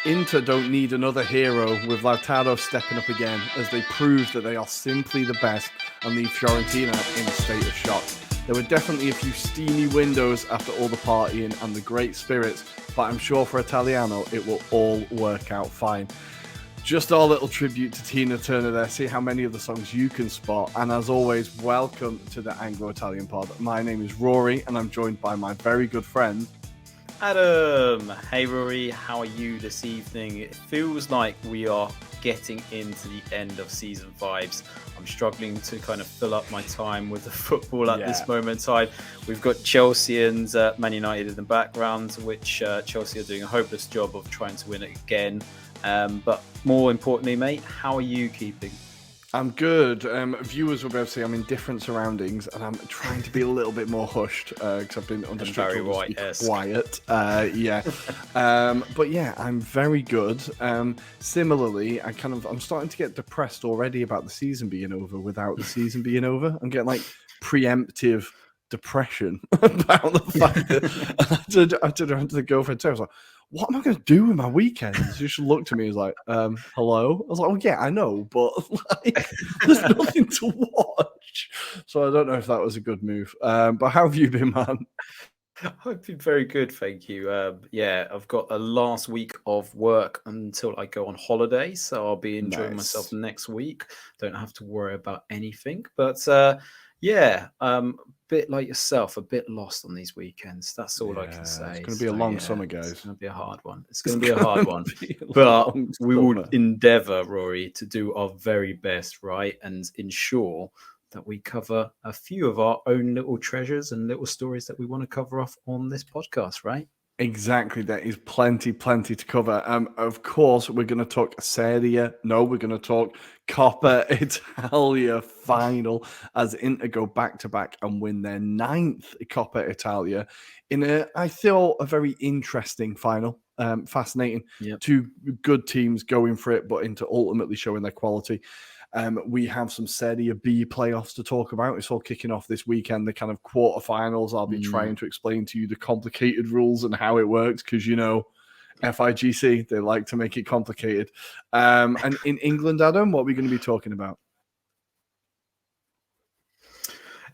Inter don't need another hero, with Lautaro stepping up again as they prove that they are simply the best and leave Fiorentina in a state of shock. There were definitely a few steamy windows after all the partying and the great spirits, but I'm sure for Italiano it will all work out fine. Just our little tribute to Tina Turner there. See how many of the songs you can spot. And as always, welcome to the Anglo-Italian pod. My name is Rory and I'm joined by my very good friend Adam. Hey Rory, how are you this evening? It feels like we are getting into the end of season 5s. I'm struggling to kind of fill up my time with the football at this moment in time. We've got Chelsea and Man United in the background, which Chelsea are doing a hopeless job of trying to win it again. But more importantly, mate, how are you keeping? I'm good. Viewers will be able to see I'm in different surroundings and I'm trying to be a little bit more hushed because I've been under strict orders to be quiet. But yeah, I'm very good. Similarly, I'm starting to get depressed already about the season being over without the season being over. I'm getting like preemptive depression about the fact that I turned to the girlfriend too. I was like, what am I going to do with my weekends? She just looked at me and was like, hello? I was like, oh, yeah, I know, but like, there's nothing to watch. So I don't know if that was a good move. But how have you been, man? I've been very good, thank you. I've got a last week of work until I go on holiday, so I'll be enjoying myself next week. Don't have to worry about anything. But bit like yourself, a bit lost on these weekends. That's all I can say. It's going to be a long summer, guys. It's going to be a hard one. It's going to be a hard one. But we will endeavour, Rory, to do our very best, right? And ensure that we cover a few of our own little treasures and little stories that we want to cover off on this podcast, right? Exactly. There is plenty to cover. Of course, we're going to talk Serie. No, we're going to talk Coppa Italia final as Inter go back-to-back and win their 9th Coppa Italia in I thought, a very interesting final. Fascinating. Yep. Two good teams going for it, but Inter ultimately showing their quality. We have some Serie B playoffs to talk about. It's all kicking off this weekend, the kind of quarterfinals. I'll be trying to explain to you the complicated rules and how it works because, you know, FIGC, they like to make it complicated. And in England, Adam, what are we going to be talking about?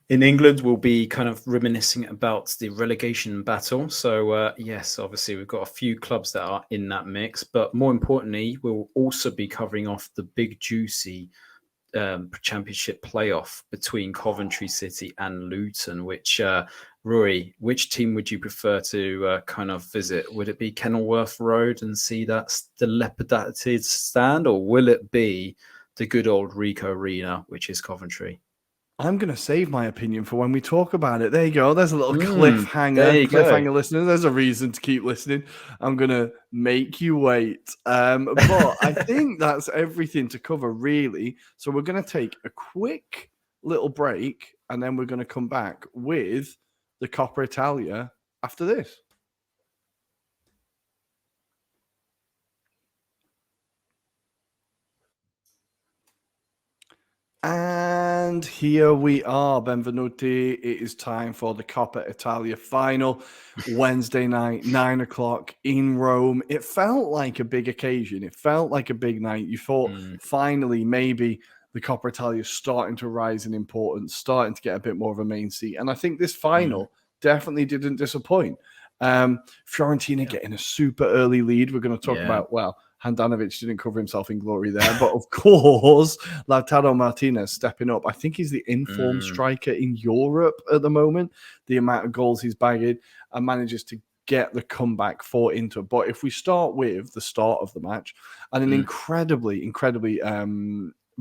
In England, we'll be kind of reminiscing about the relegation battle. So, yes, obviously, we've got a few clubs that are in that mix. But more importantly, we'll also be covering off the big, juicy championship playoff between Coventry City and Luton, which, Rory, which team would you prefer to kind of visit? Would it be Kenilworth Road and see that dilapidated stand, or will it be the good old Ricoh Arena, which is Coventry? I'm going to save my opinion for when we talk about it. There you go. There's a little cliffhanger, listeners. There's a reason to keep listening. I'm going to make you wait. But I think that's everything to cover, really. So we're going to take a quick little break, and then we're going to come back with the Coppa Italia after this. And here we are, benvenuti. It is time for the Coppa Italia final, Wednesday night, 9 o'clock in Rome. It felt like a big occasion. It felt like a big night. You thought finally maybe the Coppa Italia is starting to rise in importance, starting to get a bit more of a main seat. And I think this final definitely didn't disappoint. Fiorentina getting a super early lead. We're going to talk about, Handanovic didn't cover himself in glory there. But of course, Lautaro Martinez stepping up. I think he's the informed striker in Europe at the moment. The amount of goals he's bagged and manages to get the comeback for Inter. But if we start with the start of the match and an incredibly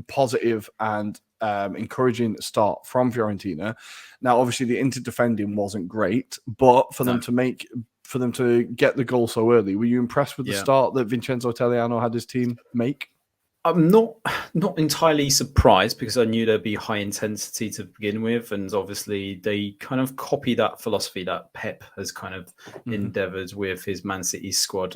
positive and encouraging start from Fiorentina. Now, obviously, the Inter defending wasn't great, but for them to get the goal so early, were you impressed with the start that Vincenzo Italiano had his team make? I'm not entirely surprised because I knew there'd be high intensity to begin with, and obviously they kind of copy that philosophy that Pep has kind of endeavoured with his Man City squad.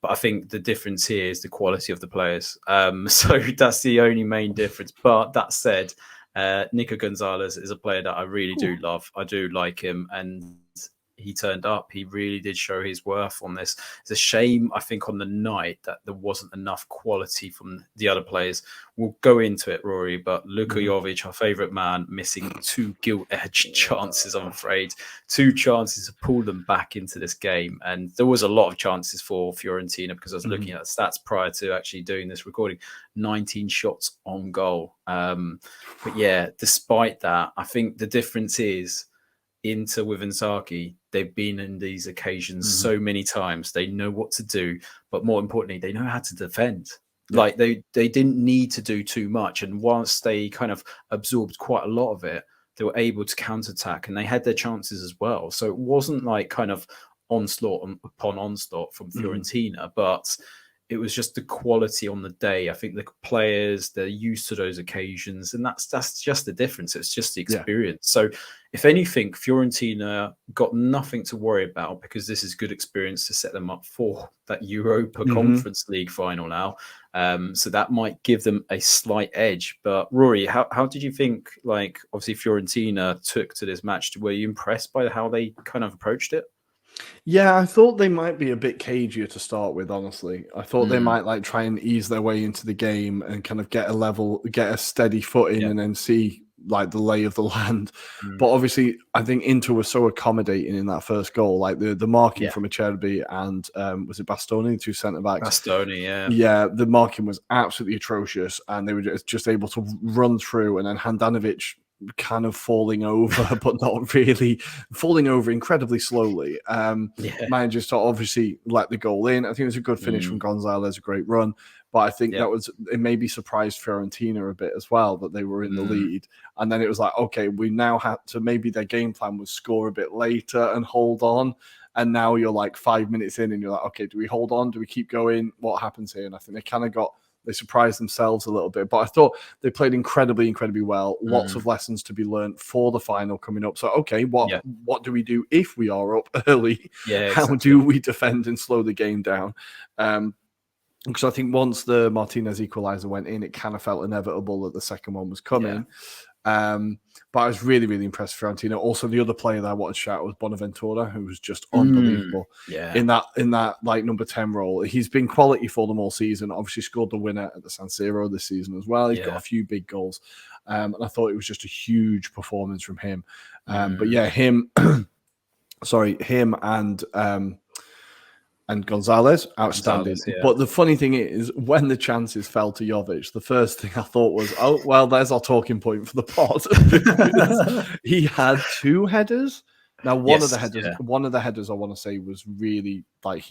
But I think the difference here is the quality of the players. So that's the only main difference. But that said, Nico Gonzalez is a player that I really do love. I do like him, and he turned up. He really did show his worth on this. It's a shame, I think, on the night that there wasn't enough quality from the other players. We'll go into it, Rory, but Luka Jovic, our favourite man, missing 2 gilt-edged chances, I'm afraid. 2 chances to pull them back into this game. And there was a lot of chances for Fiorentina, because I was looking at the stats prior to actually doing this recording. 19 shots on goal. But yeah, despite that, I think the difference is Inter with Inzaghi, they've been in these occasions so many times. They know what to do, but more importantly, they know how to defend. Yeah. Like they didn't need to do too much. And whilst they kind of absorbed quite a lot of it, they were able to counterattack, and they had their chances as well. So it wasn't like kind of onslaught upon onslaught from Fiorentina, but it was just the quality on the day. I think the players, they're used to those occasions, and that's just the difference. It's just the experience. Yeah. So if anything, Fiorentina got nothing to worry about, because this is good experience to set them up for that Europa Conference League final now. So that might give them a slight edge. But Rory, how did you think, like, obviously Fiorentina took to this match? Were you impressed by how they kind of approached it? Yeah, I thought they might be a bit cagier to start with, honestly. I thought they might like try and ease their way into the game and kind of get a steady footing and then see like the lay of the land. But obviously, I think Inter was so accommodating in that first goal. Like the marking from Acerbi and was it Bastoni, the 2 centre-backs? Bastoni, yeah. Yeah, the marking was absolutely atrocious, and they were just able to run through, and then Handanovic kind of falling over, but not really falling over incredibly slowly. Managers to obviously let the goal in. I think it was a good finish from Gonzalez, a great run. But I think it maybe surprised Fiorentina a bit as well, that they were in the lead. And then it was like, okay, we now had to, maybe their game plan was score a bit later and hold on. And now you're like 5 minutes in and you're like, okay, do we hold on? Do we keep going? What happens here? And I think they surprised themselves a little bit. But I thought they played incredibly, incredibly well. Lots of lessons to be learned for the final coming up. So, okay, what do we do if we are up early? Yeah, How do we defend and slow the game down? Because I think once the Martinez equaliser went in, it kind of felt inevitable that the second one was coming. But I was really, really impressed with Fiorentina. Also, the other player that I wanted to shout was Bonaventura, who was just unbelievable in that like number 10 role. He's been quality for them all season. Obviously scored the winner at the San Siro this season as well. He's got a few big goals. And I thought it was just a huge performance from him. But yeah, him and Gonzalez, outstanding. But the funny thing is, when the chances fell to Jovic, the first thing I thought was, oh, well, there's our talking point for the pod. He had 2 headers. Now, one of the headers I want to say was really like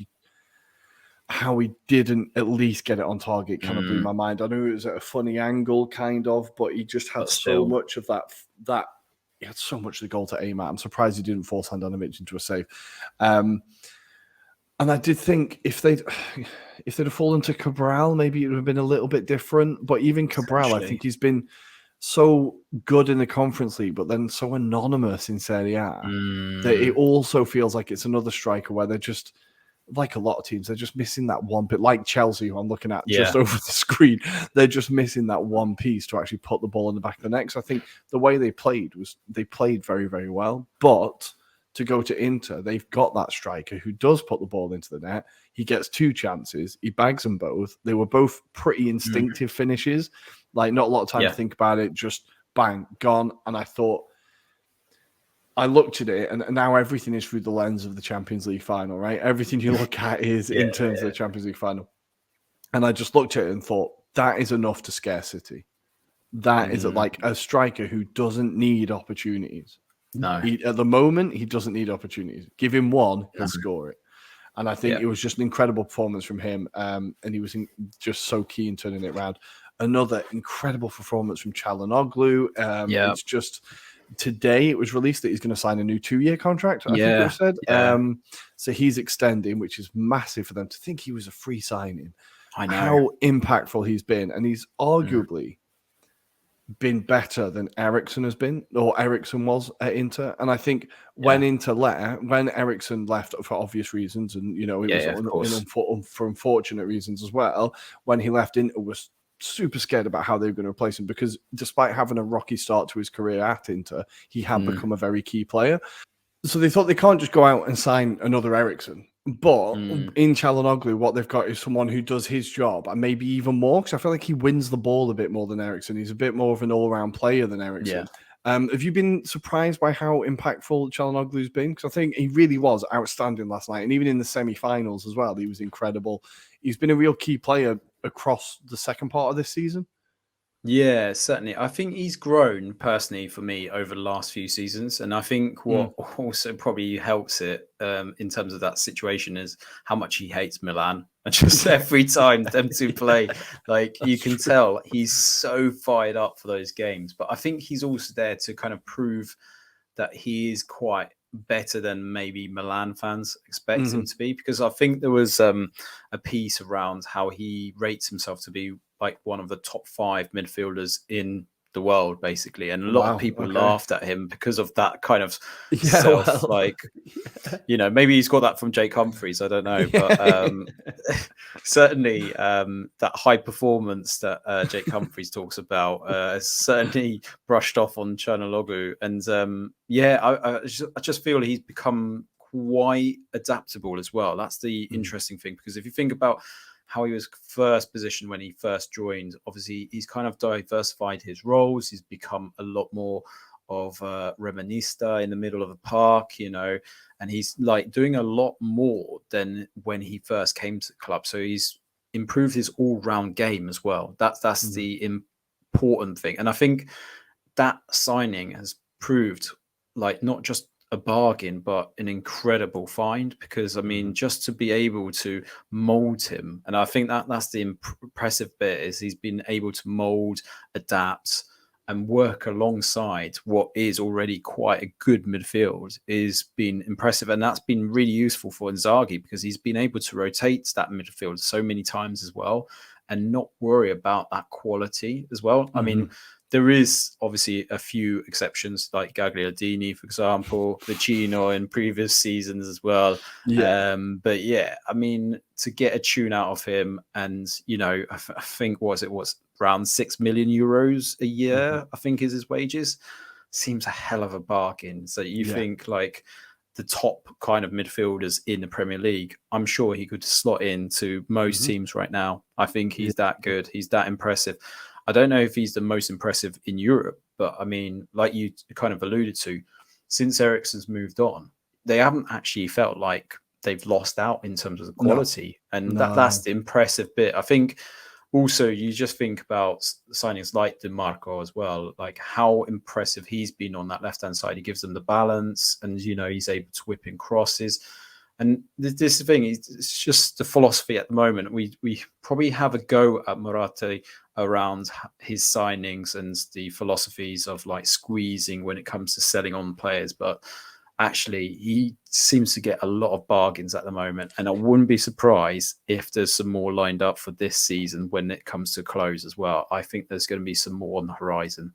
how he didn't at least get it on target kind of blew my mind. I knew it was at a funny angle, kind of, but he just had so much of that. He had so much of the goal to aim at. I'm surprised he didn't force Handanovic into a save. And I did think if they'd have fallen to Cabral, maybe it would have been a little bit different. But even Cabral, I think he's been so good in the Conference League, but then so anonymous in Serie A that it also feels like it's another striker where they're just, like a lot of teams, they're just missing that one bit. Like Chelsea, who I'm looking at just over the screen, they're just missing that one piece to actually put the ball in the back of the net. So I think the way they played very, very well. But to go to Inter, they've got that striker who does put the ball into the net. He gets 2 chances. He bags them both. They were both pretty instinctive finishes. Like, not a lot of time to think about it. Just bang, gone. And I looked at it, and now everything is through the lens of the Champions League final, right? Everything you look at is in terms of the Champions League final. And I just looked at it and thought, that is enough to scare City. That is like a striker who doesn't need opportunities. No. At the moment, he doesn't need opportunities. Give him one, he'll score it. And I think it was just an incredible performance from him. And he was just so key in turning it around. Another incredible performance from Çalhanoğlu. It's just today it was released that he's going to sign a new 2-year contract, I think it was said. So he's extending, which is massive for them. To think he was a free signing. I know. How impactful he's been. And he's arguably been better than Eriksen has been, or Eriksen was at Inter. And I think when Eriksen left for obvious reasons, and it was for unfortunate reasons as well, when he left, Inter was super scared about how they were going to replace him, because despite having a rocky start to his career at Inter, he had become a very key player. So they thought they can't just go out and sign another Ericsson. But in Çalhanoğlu, what they've got is someone who does his job and maybe even more, because I feel like he wins the ball a bit more than Ericsson. He's a bit more of an all-round player than Ericsson. Have you been surprised by how impactful Çalhanoğlu's been? Because I think he really was outstanding last night. And even in the semi-finals as well, he was incredible. He's been a real key player across the second part of this season. Yeah, certainly. I think he's grown personally for me over the last few seasons. And I think what also probably helps it in terms of that situation is how much he hates Milan. And just every time them two play, like you can tell he's so fired up for those games. But I think he's also there to kind of prove that he is quite better than maybe Milan fans expect him to be. Because I think there was a piece around how he rates himself to be like one of the top 5 midfielders in the world, basically. And a lot of people laughed at him because of that kind of maybe he's got that from Jake Humphries, I don't know. But certainly that high performance that Jake Humphries talks about certainly brushed off on Çalhanoğlu. And I just feel he's become quite adaptable as well. That's the interesting thing, because if you think about how he was first positioned when he first joined, obviously he's kind of diversified his roles. He's become a lot more of a remanista in the middle of the park, and he's like doing a lot more than when he first came to the club. So he's improved his all-round game as well. That's the important thing. And I think that signing has proved like not just a bargain, but an incredible find, because I mean, just to be able to mold him, and I think that's the impressive bit, is he's been able to mold, adapt, and work alongside what is already quite a good midfield is been impressive. And that's been really useful for Inzaghi, because he's been able to rotate that midfield so many times as well and not worry about that quality as well. I mean, there is obviously a few exceptions, like Gagliardini, for example, Vicino in previous seasons as well. But yeah, I mean, to get a tune out of him, and I think was around 6 million euros a year, I think is his wages, seems a hell of a bargain. So you think like the top kind of midfielders in the Premier League, I'm sure he could slot into most teams right now. I think he's that good. He's that impressive. I don't know if he's the most impressive in Europe, but I mean, like you kind of alluded to, since Eriksen's moved on, they haven't actually felt like they've lost out in terms of the quality. That's the impressive bit. I think also you just think about signings like DiMarco as well, like how impressive he's been on that left-hand side. He gives them the balance, and, he's able to whip in crosses. And this thing, it's just the philosophy at the moment. We probably have a go at Moratti around his signings and the philosophies of like squeezing when it comes to selling on players. But actually, he seems to get a lot of bargains at the moment. And I wouldn't be surprised if there's some more lined up for this season when it comes to close as well. I think there's going to be some more on the horizon.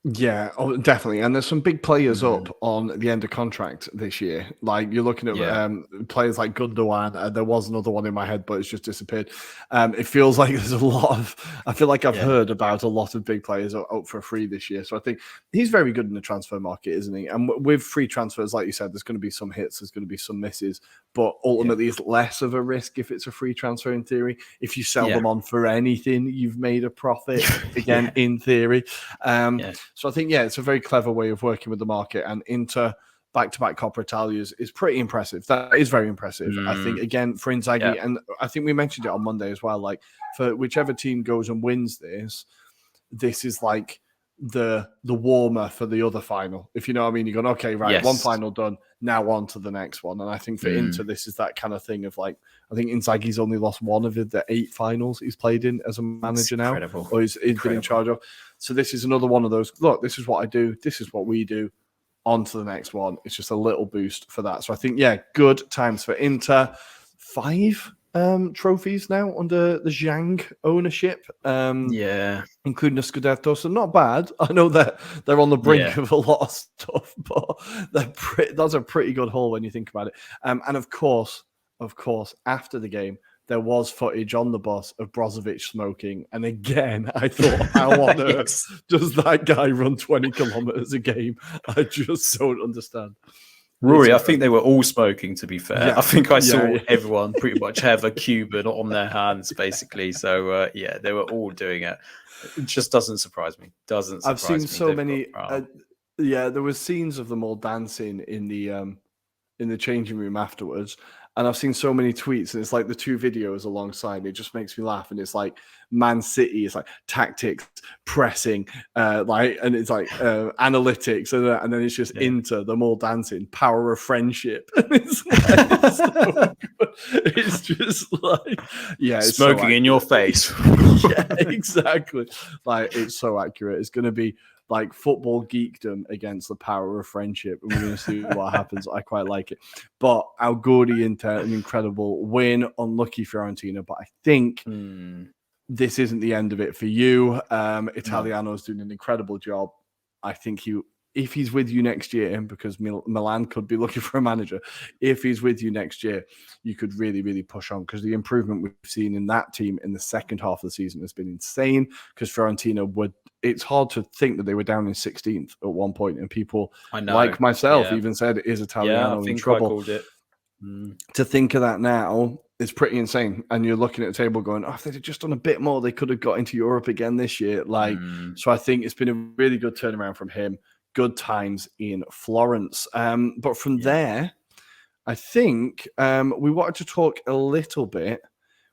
Yeah, definitely. And there's some big players up on the end of contract this year. Like you're looking at players like Gundogan. There was another one in my head, but it's just disappeared. It feels like there's a lot of, I feel like I've heard about a lot of big players up for free this year. So I think he's very good in the transfer market, isn't he? And with free transfers, like you said, there's going to be some hits, there's going to be some misses, but ultimately it's less of a risk if it's a free transfer in theory. If you sell them on for anything, you've made a profit, again, in theory. So I think, it's a very clever way of working with the market, and Inter back-to-back Coppa Italia is pretty impressive. That is very impressive. I think, again, for Inzaghi, and I think we mentioned it on Monday as well, like for whichever team goes and wins this is like the warmer for the other final. If you know what I mean, you're going, okay, right, one final done, now on to the next one. And I think for Inter, this is that kind of thing of like, I think Inzaghi's only lost one of the 8 finals he's played in as a manager now, or he's been in charge of. So this is another one of those, look, this is what I do, this is what we do, on to the next one. It's just a little boost for that. So I think, good times for Inter. 5 trophies now under the Zhang ownership, including the Scudetto. So not bad. I know that they're on the brink of a lot of stuff, but that's a pretty good haul when you think about it. And of course, after the game, there was footage on the bus of Brozovic smoking. And again, I thought, how on earth does that guy run 20 kilometers a game? I just don't understand. Rory, I think they were all smoking, to be fair. Yeah. I think I saw Yeah. everyone pretty much have a Cuban on their hands, basically. So, yeah, they were all doing it. It just doesn't surprise me. I've seen so They've many. got Yeah, there was scenes of them all dancing in the changing room afterwards. And I've seen so many tweets, and it's like the two videos alongside. It just makes me laugh. And it's like Man City, it's like tactics, pressing, and it's like analytics, and then it's just Inter, them all dancing, power of friendship. And it's like, so good. It's just like, yeah, it's smoking in your face. Yeah, exactly. Like, it's so accurate. It's going to be like football geekdom against the power of friendship, and we're going to see what happens. I quite like it. But Auguri Inter, an incredible win. Unlucky Fiorentina, but I think this isn't the end of it for you. Italiano's doing an incredible job. I think if he's with you next year, because Milan could be looking for a manager, if he's with you next year, you could really, really push on, because the improvement we've seen in that team in the second half of the season has been insane, because Fiorentina it's hard to think that they were down in 16th at one point, and people like myself even said, is Italiano in trouble? I called it. To think of that now is pretty insane. And you're looking at the table going, if they'd just done a bit more, they could have got into Europe again this year. So I think it's been a really good turnaround from him. Good times in Florence. But from there, I think we wanted to talk a little bit.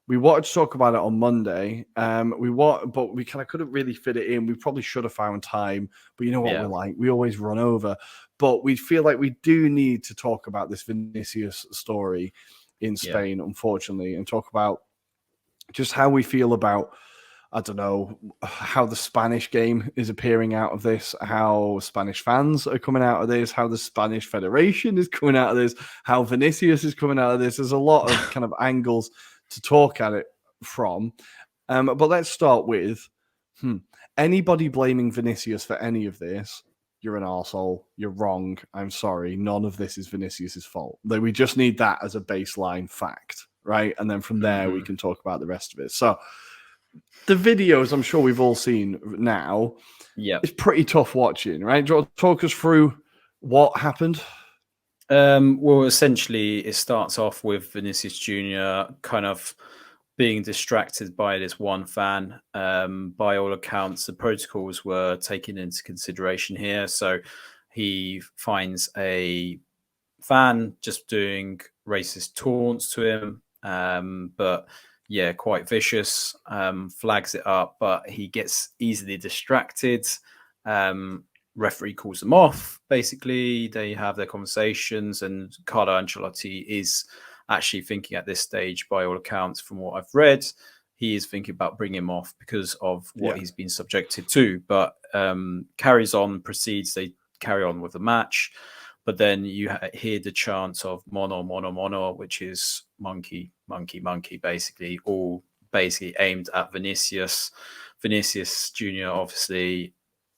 We wanted to talk about it on Monday. But we kind of couldn't really fit it in. We probably should have found time. But you know what we're like? We always run over. But we feel like we do need to talk about this Vinicius story in Spain, unfortunately, and talk about just how we feel about, I don't know, how the Spanish game is appearing out of this, how Spanish fans are coming out of this, how the Spanish Federation is coming out of this, how Vinicius is coming out of this. There's a lot of kind of angles to talk at it from. But let's start with anybody blaming Vinicius for any of this. You're an arsehole. You're wrong. I'm sorry. None of this is Vinicius's fault. We just need that as a baseline fact, right? And then from there, we can talk about the rest of it. So the videos, I'm sure we've all seen now. Yeah, it's pretty tough watching, right? Do you want to talk us through what happened? Well, essentially, it starts off with Vinicius Jr. kind of being distracted by this one fan. By all accounts, the protocols were taken into consideration here. So he finds a fan just doing racist taunts to him, but yeah, quite vicious, flags it up, but he gets easily distracted. Referee calls them off. Basically, they have their conversations, and Carlo Ancelotti is actually thinking at this stage, by all accounts, from what I've read, he is thinking about bringing him off because of what he's been subjected to. But proceeds. They carry on with the match. But then you hear the chants of mono, mono, mono, which is monkey, monkey, monkey, basically, all basically aimed at Vinicius. Vinicius Jr., obviously,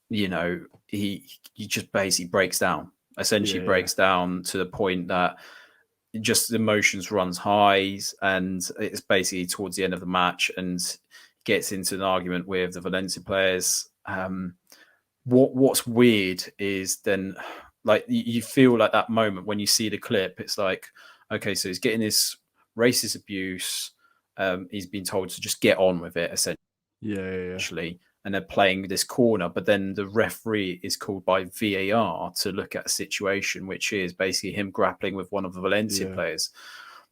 he just basically breaks down, breaks down to the point that just the emotions runs highs, and it's basically towards the end of the match and gets into an argument with the Valencia players. What's weird is then, like, you feel like that moment when you see the clip, it's like, okay, so he's getting this racist abuse. He's been told to just get on with it, essentially. And they're playing this corner, but then the referee is called by VAR to look at a situation, which is basically him grappling with one of the Valencia players.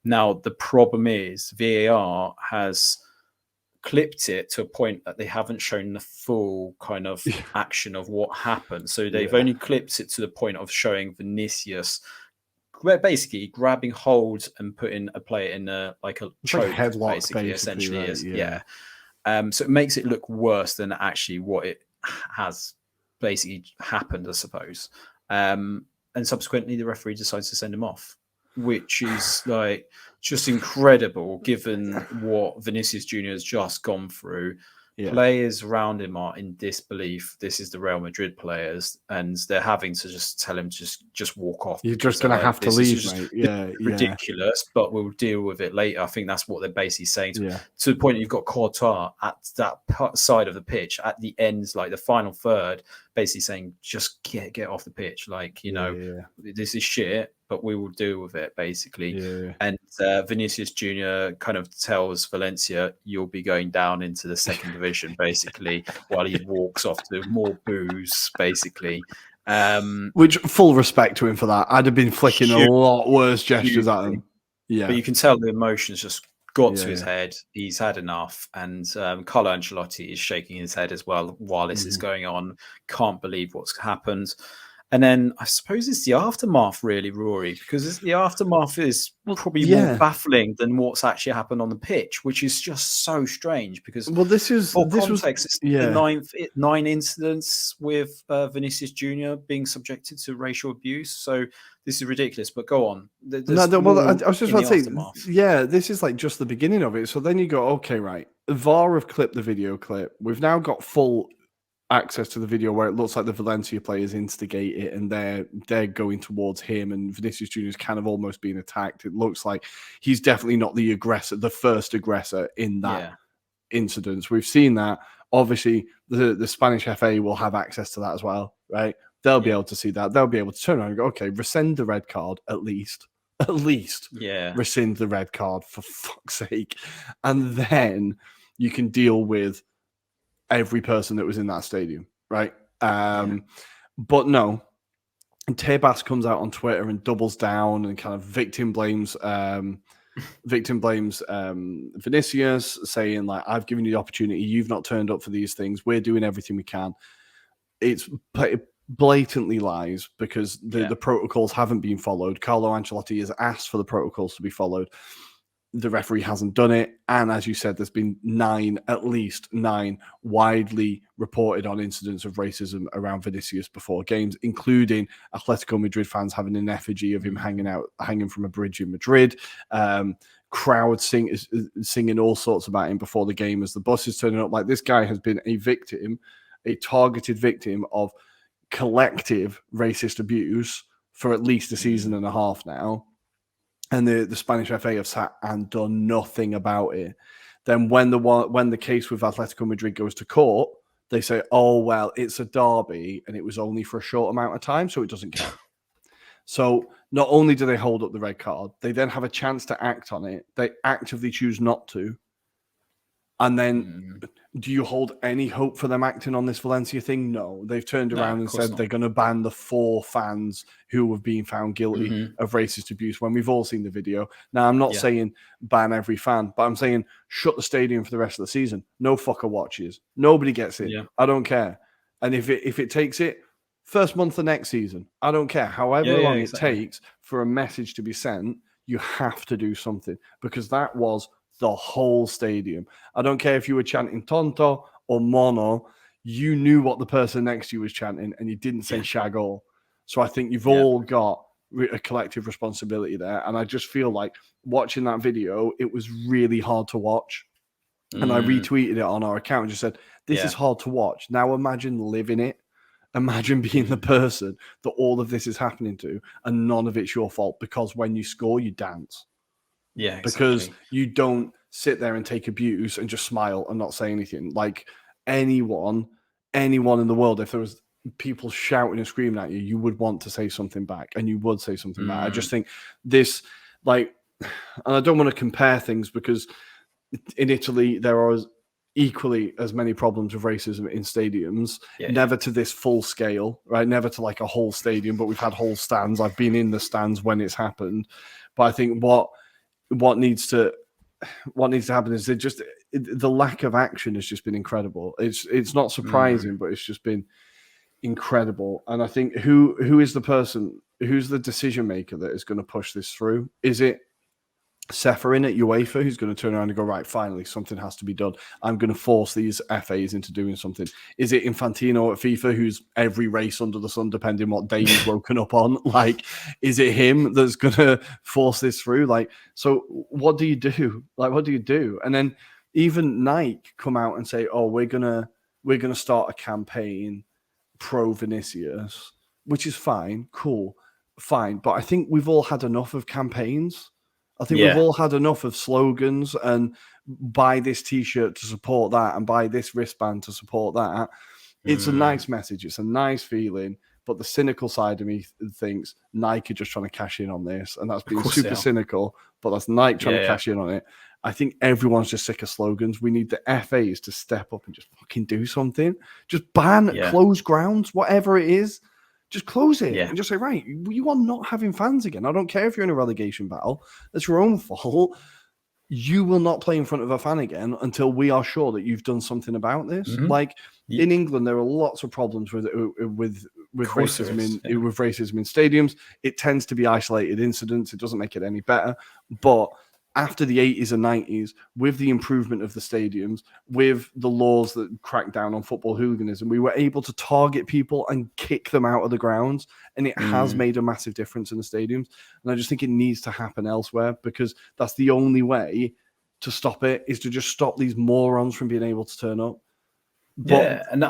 Now, the problem is VAR has clipped it to a point that they haven't shown the full kind of action of what happened. So they've only clipped it to the point of showing Vinicius basically grabbing hold and putting a player in a choke, like headlock, basically essentially, right? is. Yeah. So it makes it look worse than actually what it has basically happened, I suppose. And subsequently, the referee decides to send him off, which is like just incredible given what Vinicius Jr. has just gone through. Players around him are in disbelief. This is the Real Madrid players, and they're having to just tell him to just walk off. You're just going to have to leave, mate. Ridiculous, but we'll deal with it later. I think that's what they're basically saying. To the point that you've got Courtois at that side of the pitch, at the ends, like the final third, basically saying, just get off the pitch. Like, this is shit, but we will deal with it, basically. Yeah. And Vinicius Junior kind of tells Valencia, "You'll be going down into the second division," basically, while he walks off to more booze, basically. Which, full respect to him for that. I'd have been flicking a Huge, lot worse gestures at hugely. him. Yeah. But you can tell the emotions just got to his Yeah. head. He's had enough. And Carlo Ancelotti is shaking his head as well while this is going on. Can't believe what's happened. And then I suppose it's the aftermath, really, Rory, because the aftermath is probably more baffling than what's actually happened on the pitch, which is just so strange. Because for context, it's the nine incidents with Vinicius Junior being subjected to racial abuse. So this is ridiculous. But go on. I was just about to say, this is like just the beginning of it. So then you go, okay, right. VAR have clipped the video clip. We've now got full access to the video where it looks like the Valencia players instigate it and they're going towards him, and Vinicius Junior is kind of almost being attacked. It looks like he's definitely not the aggressor, the first aggressor in that incident. We've seen that. Obviously, the Spanish FA will have access to that as well, right? They'll be able to see that. They'll be able to turn around and go, okay, rescind the red card at least. Rescind the red card, for fuck's sake. And then you can deal with every person that was in that stadium, right? But no, Tebas comes out on Twitter and doubles down and kind of victim blames Vinicius, saying like, I've given you the opportunity, you've not turned up for these things, we're doing everything we can. It's blatantly lies because the protocols haven't been followed. Carlo Ancelotti has asked for the protocols to be followed. The referee hasn't done it. And as you said, there's been at least nine widely reported on incidents of racism around Vinicius before games, including Atletico Madrid fans having an effigy of him hanging from a bridge in Madrid. Crowd singing all sorts about him before the game as the bus is turning up. Like, this guy has been a targeted victim of collective racist abuse for at least a season and a half now. And the Spanish FA have sat and done nothing about it. Then when the case with Atletico Madrid goes to court, they say, oh, well, it's a derby and it was only for a short amount of time, so it doesn't count. So not only do they hold up the red card, they then have a chance to act on it. They actively choose not to. And then do you hold any hope for them acting on this Valencia thing? No. They've turned around and said they're going to ban the 4 fans who have been found guilty of racist abuse, when we've all seen the video. Now, I'm not saying ban every fan, but I'm saying shut the stadium for the rest of the season. No fucker watches. Nobody gets it. Yeah. I don't care. And if it takes it, first month of next season, I don't care. However long it takes for a message to be sent, you have to do something, because that was the whole stadium. I don't care if you were chanting Tonto or Mono, you knew what the person next to you was chanting and you didn't say Shagol. So I think you've all got a collective responsibility there. And I just feel like watching that video, it was really hard to watch. And I retweeted it on our account and just said, this is hard to watch. Now imagine living it. Imagine being the person that all of this is happening to and none of it's your fault, because when you score, you dance. Yeah, exactly. Because you don't sit there and take abuse and just smile and not say anything. Like, anyone in the world, if there was people shouting and screaming at you, you would want to say something back, and you would say something back. I just think this, like, and I don't want to compare things, because in Italy there are equally as many problems with racism in stadiums, never to this full scale, right? Never to like a whole stadium, but we've had whole stands. I've been in the stands when it's happened. But I think what needs to happen is the lack of action has just been incredible. It's not surprising, but it's just been incredible. And I think who is the person, who's the decision maker that is going to push this through? Is it Seferin at UEFA, who's going to turn around and go, right, finally, something has to be done. I'm going to force these FAs into doing something. Is it Infantino at FIFA, who's every race under the sun, depending what day he's woken up on? Like, is it him that's going to force this through? Like, so what do you do? Like, what do you do? And then even Nike come out and say, oh, we're going to start a campaign pro Vinicius, which is fine, cool, fine. But I think we've all had enough of campaigns. I think we've all had enough of slogans and buy this T-shirt to support that and buy this wristband to support that. It's a nice message. It's a nice feeling. But the cynical side of me thinks Nike are just trying to cash in on this, and that's being course super cynical. But that's Nike trying to cash in on it. I think everyone's just sick of slogans. We need the FAs to step up and just fucking do something. Just ban, close grounds, whatever it is. Just close it and just say, right, you are not having fans again. I don't care if you're in a relegation battle. That's your own fault. You will not play in front of a fan again until we are sure that you've done something about this. Like in England, there are lots of problems with racism with racism in stadiums. It tends to be isolated incidents. It doesn't make it any better. But after the 80s and 90s, with the improvement of the stadiums, with the laws that crack down on football hooliganism, we were able to target people and kick them out of the grounds. And it has made a massive difference in the stadiums. And I just think it needs to happen elsewhere, because that's the only way to stop it, is to just stop these morons from being able to turn up. And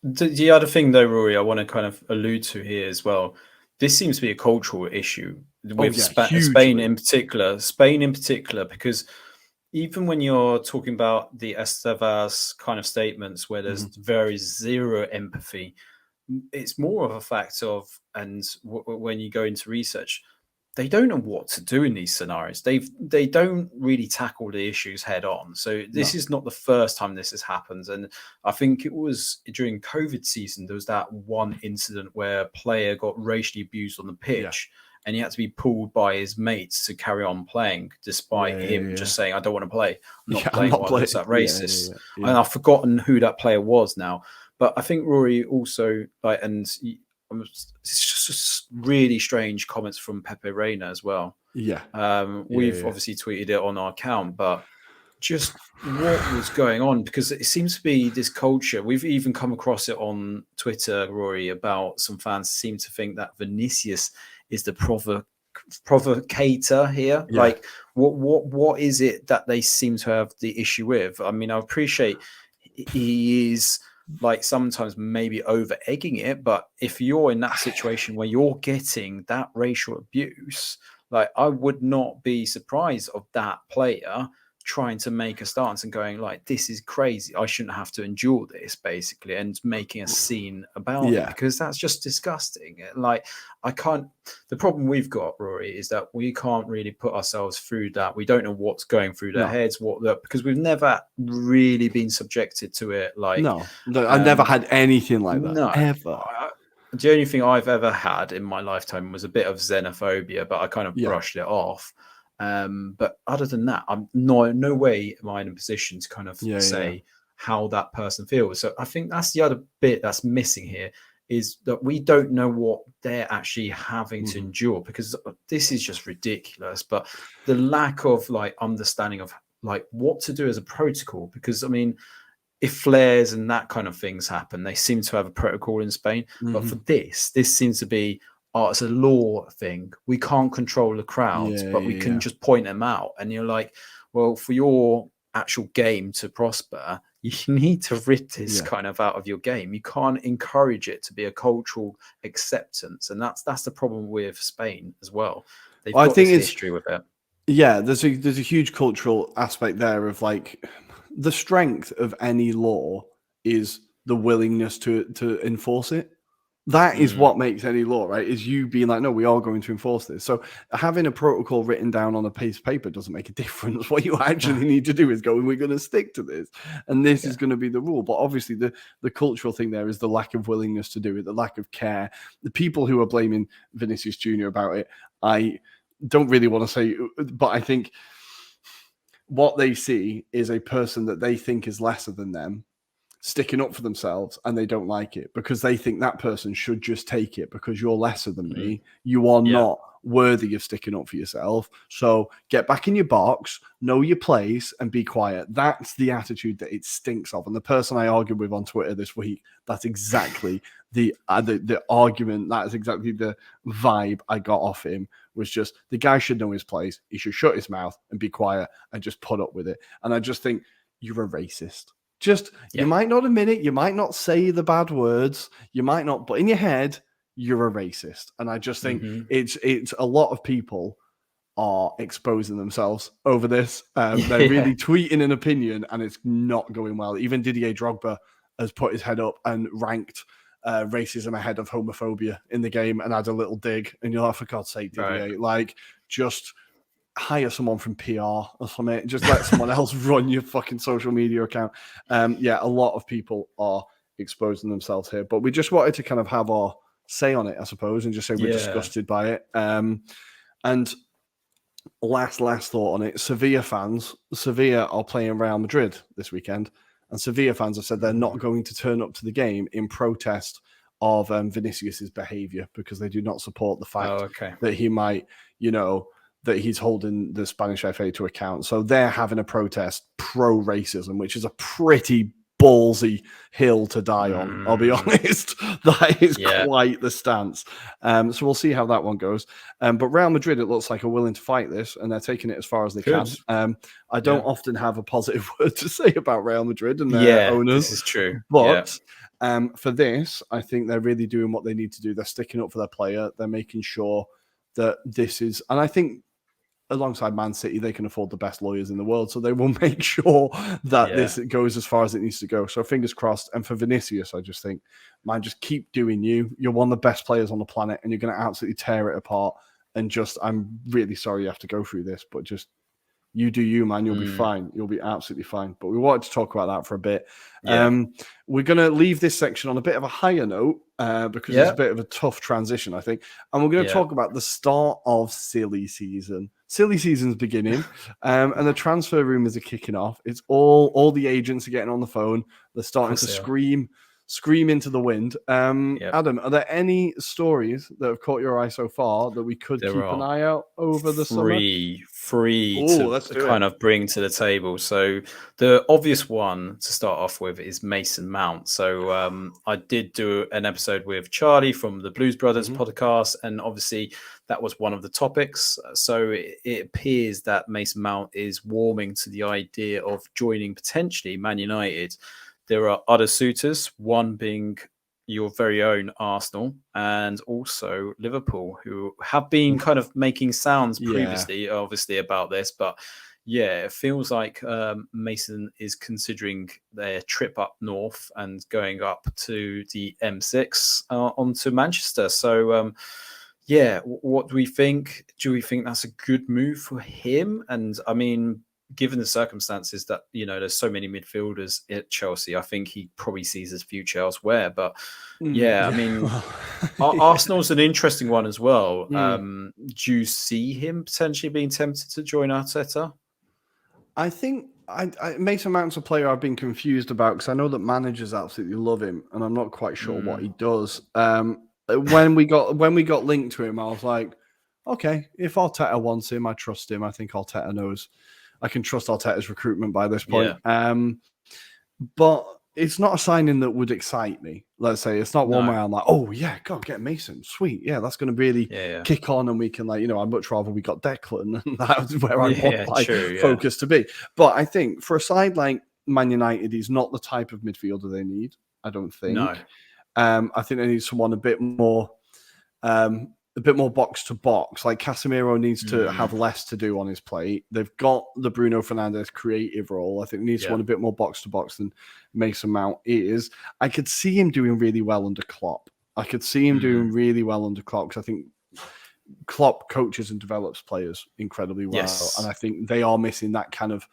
the other thing, though, Rory, I want to kind of allude to here as well. This seems to be a cultural issue with Spain in particular, because even when you're talking about the Estevas kind of statements where there's very zero empathy, it's more of a fact of, and when you go into research, they don't know what to do in these scenarios. They don't really tackle the issues head on. So this is not the first time this has happened. And I think it was during COVID season, there was that one incident where a player got racially abused on the pitch and he had to be pulled by his mates to carry on playing, despite him just saying, I don't want to play. I'm not playing while it's that racist. And I've forgotten who that player was now. But I think Rory also, it's just really strange comments from Pepe Reina as well. We've obviously tweeted it on our account, but just what was going on, because it seems to be this culture. We've even come across it on Twitter, Rory, about some fans seem to think that Vinicius is the provocator here. Like, what is it that they seem to have the issue with? I mean, I appreciate he is like sometimes maybe over egging it, but if you're in that situation where you're getting that racial abuse, like, I would not be surprised of that player trying to make a stance and going like, this is crazy, I shouldn't have to endure this, basically, and making a scene about it, because that's just disgusting. Like, the problem we've got, Rory, is that we can't really put ourselves through that. We don't know what's going through their heads, because we've never really been subjected to it. Like, I've never had anything like that, ever. The only thing I've ever had in my lifetime was a bit of xenophobia, but I kind of brushed it off. But other than that, I'm no way am I in a position to kind of say how that person feels. So I think that's the other bit that's missing here, is that we don't know what they're actually having to endure, because this is just ridiculous. But the lack of like understanding of like what to do as a protocol, because I mean, if flares and that kind of things happen, they seem to have a protocol in Spain. But for this seems to be, it's a law thing. We can't control the crowds, but we can just point them out. And you're like, well, for your actual game to prosper, you need to rid this kind of out of your game. You can't encourage it to be a cultural acceptance. And that's the problem with Spain as well. They've got this history with it. Yeah, there's a huge cultural aspect there of like, the strength of any law is the willingness to enforce it. That is what makes any law, right? Is you being like, no, we are going to enforce this. So having a protocol written down on a piece of paper doesn't make a difference. What you actually need to do is go, we're going to stick to this. And this is going to be the rule. But obviously the cultural thing there is the lack of willingness to do it, the lack of care. The people who are blaming Vinicius Jr. about it, I don't really want to say, but I think what they see is a person that they think is lesser than them sticking up for themselves, and they don't like it because they think that person should just take it because you're lesser than me. You are not worthy of sticking up for yourself. So get back in your box, know your place, and be quiet. That's the attitude that it stinks of. And the person I argued with on Twitter this week, that's exactly the argument. That is exactly the vibe I got off him. Was just, the guy should know his place. He should shut his mouth and be quiet and just put up with it. And I just think, you're a racist. You might not admit it, you might not say the bad words, you might not, but in your head, you're a racist. And I just think it's a lot of people are exposing themselves over this. They're really tweeting an opinion, and it's not going well. Even Didier Drogba has put his head up and ranked racism ahead of homophobia in the game and add a little dig, and you're like, for God's sake, DVA, like just hire someone from PR or something. Just let someone else run your fucking social media account. Yeah, a lot of people are exposing themselves here, but we just wanted to kind of have our say on it, I suppose, and just say we're disgusted by it. And last thought on it, Sevilla are playing Real Madrid this weekend, and Sevilla fans have said they're not going to turn up to the game in protest of Vinicius's behavior, because they do not support the fact that he might, that he's holding the Spanish FA to account. So they're having a protest pro-racism, which is a pretty ballsy hill to die on. I'll be honest. That is quite the stance. So we'll see how that one goes. But Real Madrid, it looks like, are willing to fight this, and they're taking it as far as they can. I don't often have a positive word to say about Real Madrid and their owners. This is true. But for this, I think they're really doing what they need to do. They're sticking up for their player. They're making sure that this is, and I think alongside Man City, they can afford the best lawyers in the world, so they will make sure that this goes as far as it needs to go. So fingers crossed. And for Vinicius, I just think, man, just keep doing you. You're one of the best players on the planet, and you're going to absolutely tear it apart. And just, I'm really sorry you have to go through this, but just you do you, man. You'll be fine. You'll be absolutely fine. But we wanted to talk about that for a bit. We're going to leave this section on a bit of a higher note because it's a bit of a tough transition, I think. And we're going to talk about the start of silly season. Silly season's beginning, and the transfer rumors are kicking off. It's all the agents are getting on the phone. They're starting to scream into the wind. Adam, are there any stories that have caught your eye so far that we could keep an eye out over the summer? Free to kind of bring to the table. So the obvious one to start off with is Mason Mount. So I did do an episode with Charlie from the Blues Brothers podcast, and obviously that was one of the topics. So it appears that Mason Mount is warming to the idea of joining potentially Man United. There are other suitors, one being your very own Arsenal and also Liverpool, who have been kind of making sounds previously, obviously, about this. But yeah, it feels like Mason is considering their trip up north and going up to the M6 onto Manchester. So, what do we think? Do we think that's a good move for him? And I mean, given the circumstances that, there's so many midfielders at Chelsea, I think he probably sees his future elsewhere. But I mean, Arsenal's an interesting one as well. Do you see him potentially being tempted to join Arteta? I think Mason Mount's a player I've been confused about, because I know that managers absolutely love him, and I'm not quite sure what he does. When we got linked to him, I was like, okay, if Arteta wants him, I trust him. I think Arteta knows. I can trust Arteta's recruitment by this point. But it's not a signing that would excite me. Let's say it's not one where I'm like, oh yeah, go get Mason, sweet, yeah, that's going to really kick on, and we can I'd much rather we got Declan, and that's where I want focus to be. But I think for a side like Man United, he's not the type of midfielder they need. I don't think. No. I think they need someone a bit more box to box. Like Casemiro needs to have less to do on his plate. They've got the Bruno Fernandes creative role. I think they need someone a bit more box to box than Mason Mount is. I could see him doing really well under Klopp. Because I think Klopp coaches and develops players incredibly well. And I think they are missing that kind of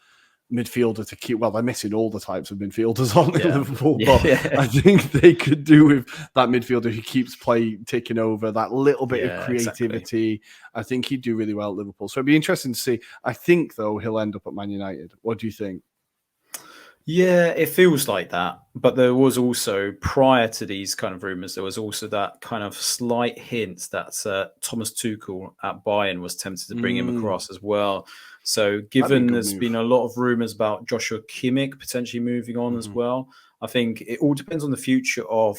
midfielder to keep. Well, they're missing all the types of midfielders on Liverpool, but I think they could do with that midfielder who keeps play ticking over, that little bit of creativity. Exactly. I think he'd do really well at Liverpool. So it'd be interesting to see. I think, though, he'll end up at Man United. What do you think? Yeah, it feels like that. But there was also, prior to these kind of rumours, there was also that kind of slight hint that Thomas Tuchel at Bayern was tempted to bring him across as well. So given there's been a lot of rumours about Joshua Kimmich potentially moving on as well, I think it all depends on the future of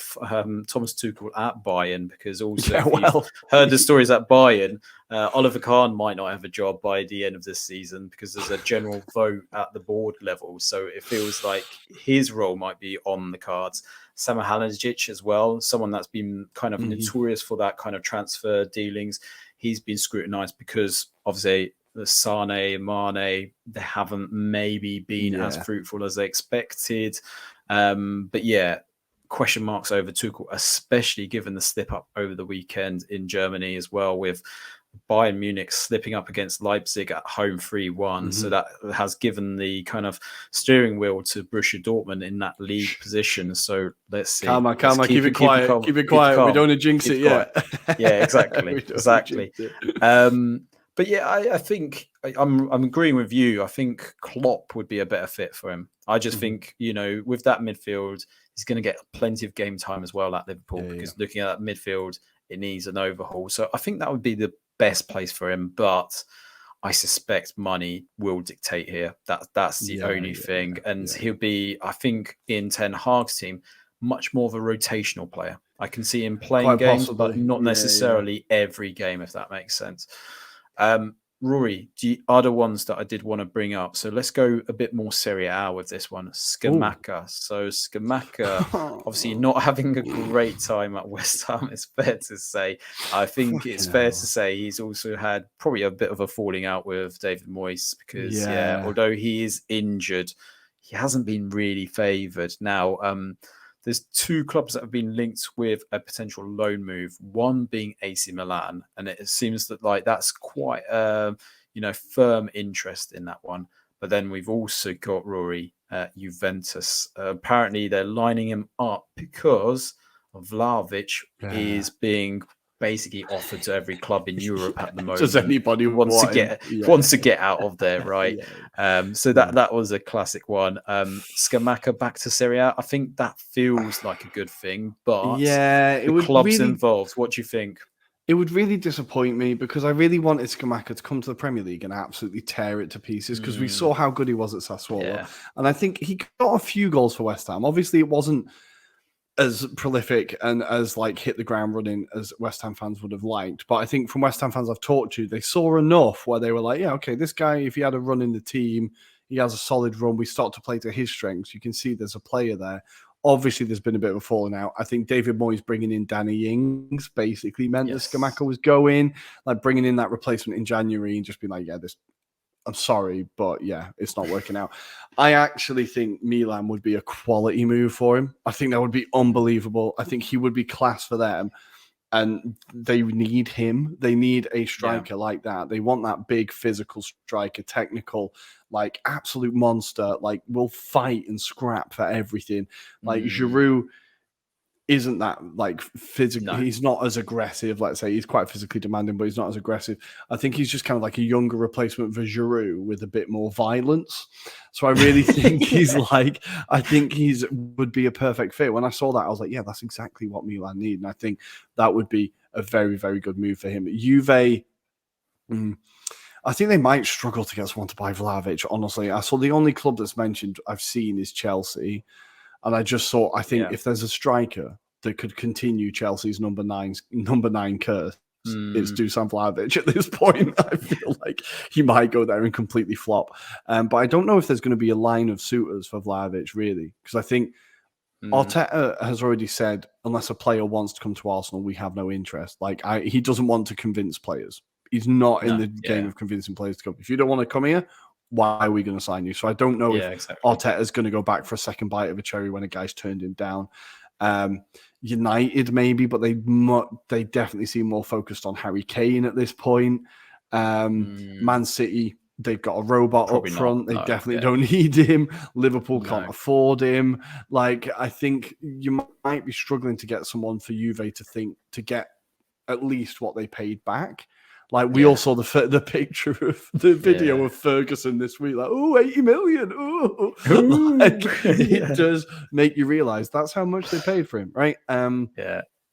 Thomas Tuchel at Bayern, because also you've heard the stories at Bayern, Oliver Kahn might not have a job by the end of this season because there's a general vote at the board level. So it feels like his role might be on the cards. Samuel Halinagic as well, someone that's been kind of notorious for that kind of transfer dealings. He's been scrutinised because obviously the Sane, Mane, they haven't maybe been as fruitful as they expected. But yeah, question marks over Tuchel, especially given the slip up over the weekend in Germany as well, with Bayern Munich slipping up against Leipzig at home 3-1. So that has given the kind of steering wheel to Borussia Dortmund in that league position. So let's see. Calma, Let's keep it quiet. calm, Keep it quiet. We don't want to jinx it yet. Yeah, exactly. Exactly. But yeah, I think I'm agreeing with you. I think Klopp would be a better fit for him. I just think, with that midfield, he's going to get plenty of game time as well at Liverpool, because looking at that midfield, it needs an overhaul. So I think that would be the best place for him. But I suspect money will dictate here. That's the only thing. And he'll be, I think, in Ten Hag's team, much more of a rotational player. I can see him playing Quite games, possibly. but not necessarily every game, if that makes sense. Rory, the other ones that I did want to bring up. So let's go a bit more Serie A with this one. Scamacca. So Scamacca, obviously not having a great time at West Ham, it's fair to say. I think it's fair to say he's also had probably a bit of a falling out with David Moyes, because, although he is injured, he hasn't been really favoured. Now, there's two clubs that have been linked with a potential loan move, one being AC Milan. And it seems that that's quite a firm interest in that one. But then we've also got Rory Juventus. Apparently they're lining him up because Vlahovic is being basically offered to every club in Europe at the moment. Does anybody wants to get out of there, right? So that was a classic one. Scamacca back to Serie A. I think that feels like a good thing, but it would clubs really, involved. What do you think? It would really disappoint me, because I really wanted Scamacca to come to the Premier League and absolutely tear it to pieces, because we saw how good he was at Sassuolo. And I think he got a few goals for West Ham. Obviously, it wasn't as prolific and as hit the ground running as West Ham fans would have liked. But I think from West Ham fans I've talked to, they saw enough where they were like, yeah, okay, this guy, if he had a run in the team, he has a solid run, we start to play to his strengths. You can see there's a player there. Obviously, there's been a bit of a falling out. I think David Moyes bringing in Danny Ings basically meant that Scamacca was going, bringing in that replacement in January and just being like, I'm sorry, but it's not working out. I actually think Milan would be a quality move for him. I think that would be unbelievable. I think he would be class for them. And they need him. They need a striker like that. They want that big physical striker, technical, absolute monster, will fight and scrap for everything. Giroud isn't that physical. No. He's not as aggressive. Let's say he's quite physically demanding, but he's not as aggressive. I think he's just kind of like a younger replacement for Giroud with a bit more violence. So I really think would be a perfect fit. When I saw that, I was like, yeah, that's exactly what Milan need. And I think that would be a very, very good move for him. Juve, I think they might struggle to get someone to buy Vlahovic, honestly. I saw the only club that's mentioned I've seen is Chelsea. And I just thought, I think if there's a striker that could continue Chelsea's number nine curse, it's Dusan Vlahovic at this point. I feel like he might go there and completely flop. But I don't know if there's going to be a line of suitors for Vlahovic, really. Because I think Arteta has already said, unless a player wants to come to Arsenal, we have no interest. He doesn't want to convince players. He's not in the game of convincing players to come. If you don't want to come here, why are we going to sign you? So I don't know if Arteta is going to go back for a second bite of a cherry when a guy's turned him down. United maybe, but they definitely seem more focused on Harry Kane at this point. Man City, they've got a robot probably up front. They definitely don't need him. Liverpool can't afford him. I think you might be struggling to get someone for Juve to get at least what they paid back. We all saw the picture of the video of Ferguson this week. 80 million. It does make you realize that's how much they paid for him, right? And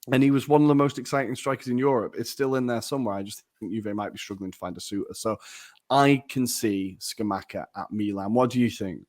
he was one of the most exciting strikers in Europe. It's still in there somewhere. I just think Juve might be struggling to find a suitor. So I can see Scamacca at Milan. What do you think?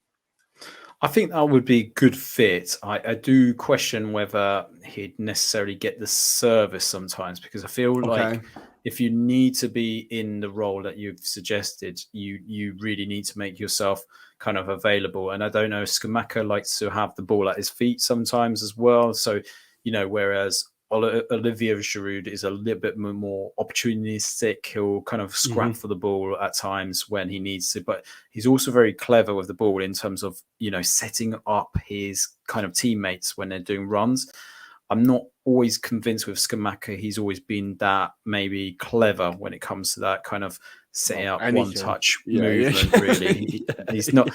I think that would be a good fit. I do question whether he'd necessarily get the service sometimes, because I feel like if you need to be in the role that you've suggested, you really need to make yourself kind of available. And I don't know, Scamacca likes to have the ball at his feet sometimes as well. So, whereas Olivier Giroud is a little bit more opportunistic. He'll kind of scrap for the ball at times when he needs to, but he's also very clever with the ball in terms of, setting up his kind of teammates when they're doing runs. I'm not always convinced with Scamacca. He's always been that maybe clever when it comes to that kind of setting up one-touch movement, really. He's not...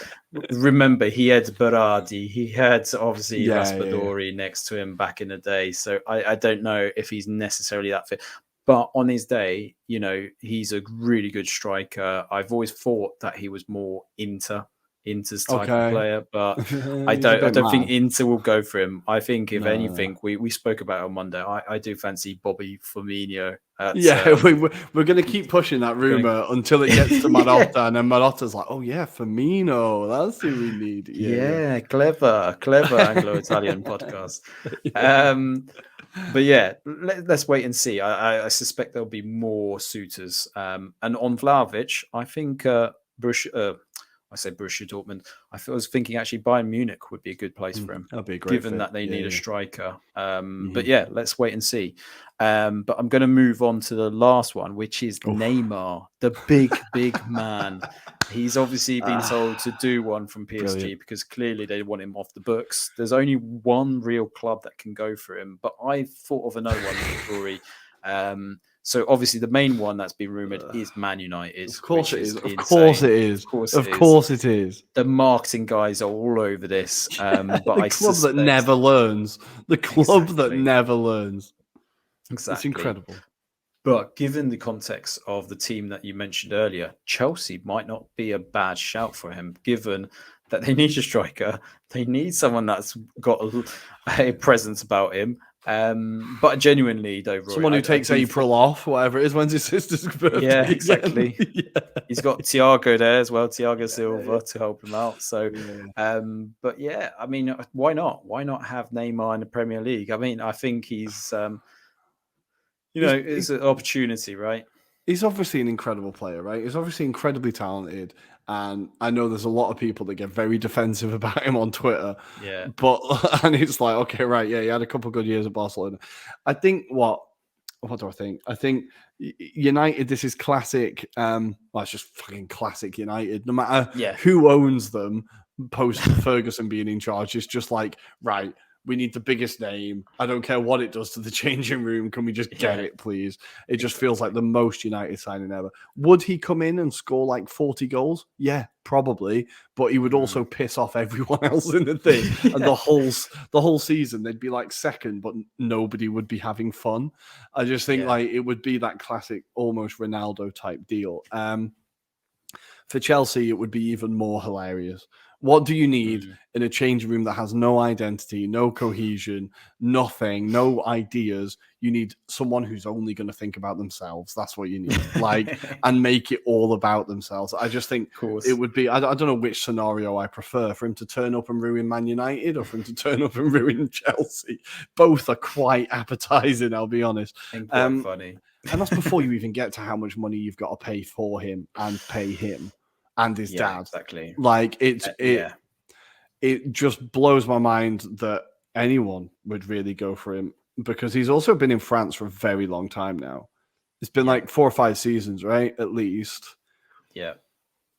Remember, he had Berardi. He had, obviously, Raspadori next to him back in the day. So I don't know if he's necessarily that fit. But on his day, he's a really good striker. I've always thought that he was more Inter's type of player, but I don't think Inter will go for him. I think if anything, we spoke about it on Monday. I do fancy Bobby Firmino. We're going to keep pushing that rumor until it gets to Marotta, and then Marotta's like, oh yeah, Firmino, that's who we need. Clever Anglo-Italian podcast. But yeah, let's wait and see. I suspect there'll be more suitors. And on Vlahovic, I think I say Borussia Dortmund. I was thinking actually Bayern Munich would be a good place for him. That'd be a great given fit. That they need a striker. But yeah, let's wait and see. But I'm going to move on to the last one, which is Neymar, the big man. He's obviously been told to do one from PSG because clearly they want him off the books. There's only one real club that can go for him, but I thought of another one, Rory. So obviously the main one that's been rumoured is Man United. Of course it is. Of course it is. The marketing guys are all over this. But the club that never learns. The club that never learns. Exactly. It's incredible. But given the context of the team that you mentioned earlier, Chelsea might not be a bad shout for him, given that they need a striker. They need someone that's got a presence about him. But genuinely, though, Roy, someone who takes April off, whatever it is, when's his sister's birthday? Yeah, exactly. He's got Thiago there as well, Thiago Silva, to help him out. So, but yeah, I mean, why not? Why not have Neymar in the Premier League? I mean, I think he's, it's an opportunity, right? He's obviously an incredible player, right? He's obviously incredibly talented. And I know there's a lot of people that get very defensive about him on Twitter. Yeah. And it's like, okay, right. Yeah, he had a couple of good years at Barcelona. I think what do I think? I think United, this is classic. It's just fucking classic United. No matter who owns them post Ferguson being in charge, it's just like, right, we need the biggest name. I don't care what it does to the changing room. Can we just get it, please? It just feels like the most United signing ever. Would he come in and score like 40 goals? Yeah, probably. But he would also piss off everyone else in the thing. And the whole season, they'd be like second, but nobody would be having fun. I just think like it would be that classic, almost Ronaldo type deal. For Chelsea, it would be even more hilarious. What do you need in a changing room that has no identity, no cohesion, nothing, no ideas? You need someone who's only going to think about themselves. That's what you need. And make it all about themselves. I just think it would be, I don't know which scenario I prefer, for him to turn up and ruin Man United or for him to turn up and ruin Chelsea. Both are quite appetizing, I'll be honest. And quite funny. And that's before you even get to how much money you've got to pay for him and pay him. And his dad. Exactly. Like it just blows my mind that anyone would really go for him, because he's also been in France for a very long time now. It's been like 4 or 5 seasons, right? At least. Yeah.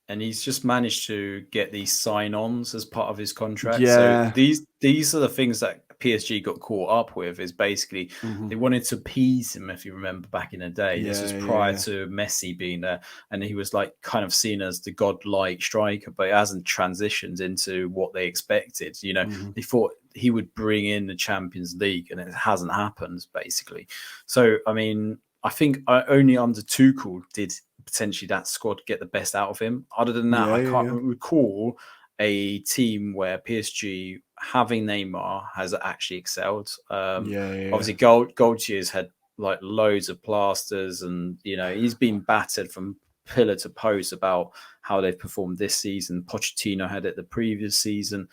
And he's just managed to get these sign-ons as part of his contract. Yeah. So these are the things that PSG got caught up with, is basically they wanted to appease him, if you remember back in the day. This was prior to Messi being there. And he was like kind of seen as the godlike striker, but it hasn't transitioned into what they expected. They thought he would bring in the Champions League, and it hasn't happened, basically. So, I mean, I think only under Tuchel did potentially that squad get the best out of him. Other than that, I can't recall a team where PSG having Neymar has actually excelled. Obviously, Gaultier's had like loads of plasters, and he's been battered from pillar to post about how they've performed this season. Pochettino had it the previous season.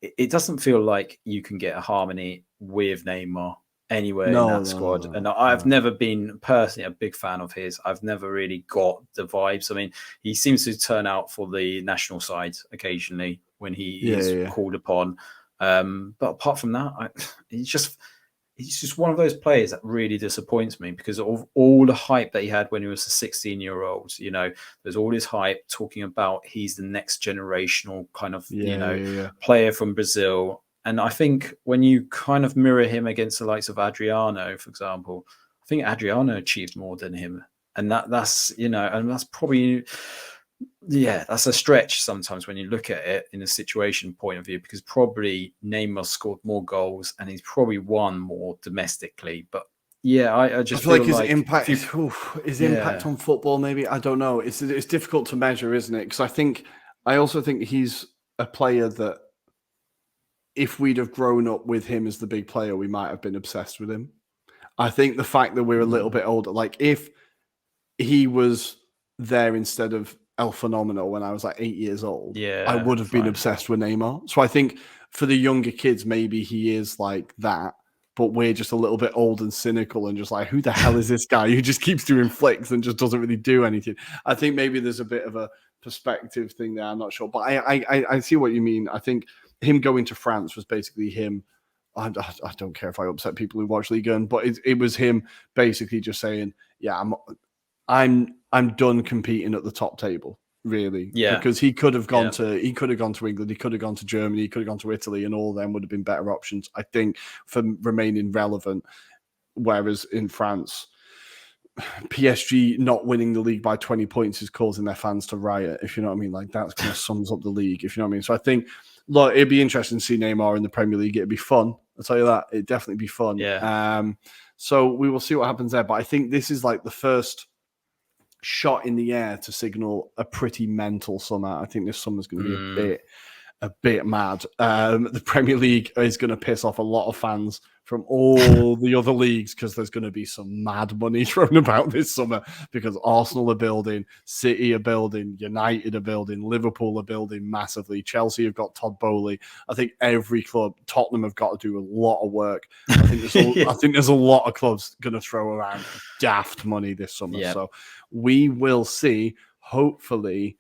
It doesn't feel like you can get a harmony with Neymar anywhere in that squad. And I've never been personally a big fan of his. I've never really got the vibes. I mean, he seems to turn out for the national side occasionally when he is called upon. But apart from that, he's just one of those players that really disappoints me because of all the hype that he had when he was a 16-year-old. There's all this hype talking about he's the next generational kind of, Yeah. player from Brazil. And I think when you kind of mirror him against the likes of Adriano, for example, I think Adriano achieved more than him. And that's probably, that's a stretch sometimes when you look at it in a situation point of view, because probably Neymar scored more goals and he's probably won more domestically. But yeah, I just feel like his like impact, impact on football, maybe, I don't know. It's difficult to measure, isn't it? Because I also think he's a player that if we'd have grown up with him as the big player, we might have been obsessed with him. I think the fact that we're a little bit older, like if he was there instead of El Fenomeno when I was like 8 years old, I would have been obsessed with Neymar. So I think for the younger kids, maybe he is like that, but we're just a little bit old and cynical and just like, who the hell is this guy who just keeps doing flicks and just doesn't really do anything? I think maybe there's a bit of a perspective thing there. I'm not sure, but I see what you mean. I think him going to France was basically him. I don't care if I upset people who watch Ligue 1, but it was him basically just saying, yeah, I'm done competing at the top table, really. Yeah. Because he could have gone to England, he could have gone to Germany, he could have gone to Italy, and all of them would have been better options, I think, for remaining relevant. Whereas in France, PSG not winning the league by 20 points is causing their fans to riot, if you know what I mean. Like that kind of sums up the league, if you know what I mean. So I think, look, it'd be interesting to see Neymar in the Premier League. It'd be fun. I'll tell you that. It'd definitely be fun. Yeah. So we will see what happens there. But I think this is like the first shot in the air to signal a pretty mental summer. I think this summer's going to be a bit mad. The Premier League is going to piss off a lot of fans from all the other leagues because there's going to be some mad money thrown about this summer because Arsenal are building, City are building, United are building, Liverpool are building massively, Chelsea have got Todd Bowley. I think every club, Tottenham have got to do a lot of work. I think there's a lot of clubs going to throw around daft money this summer. Yeah. So we will see, hopefully,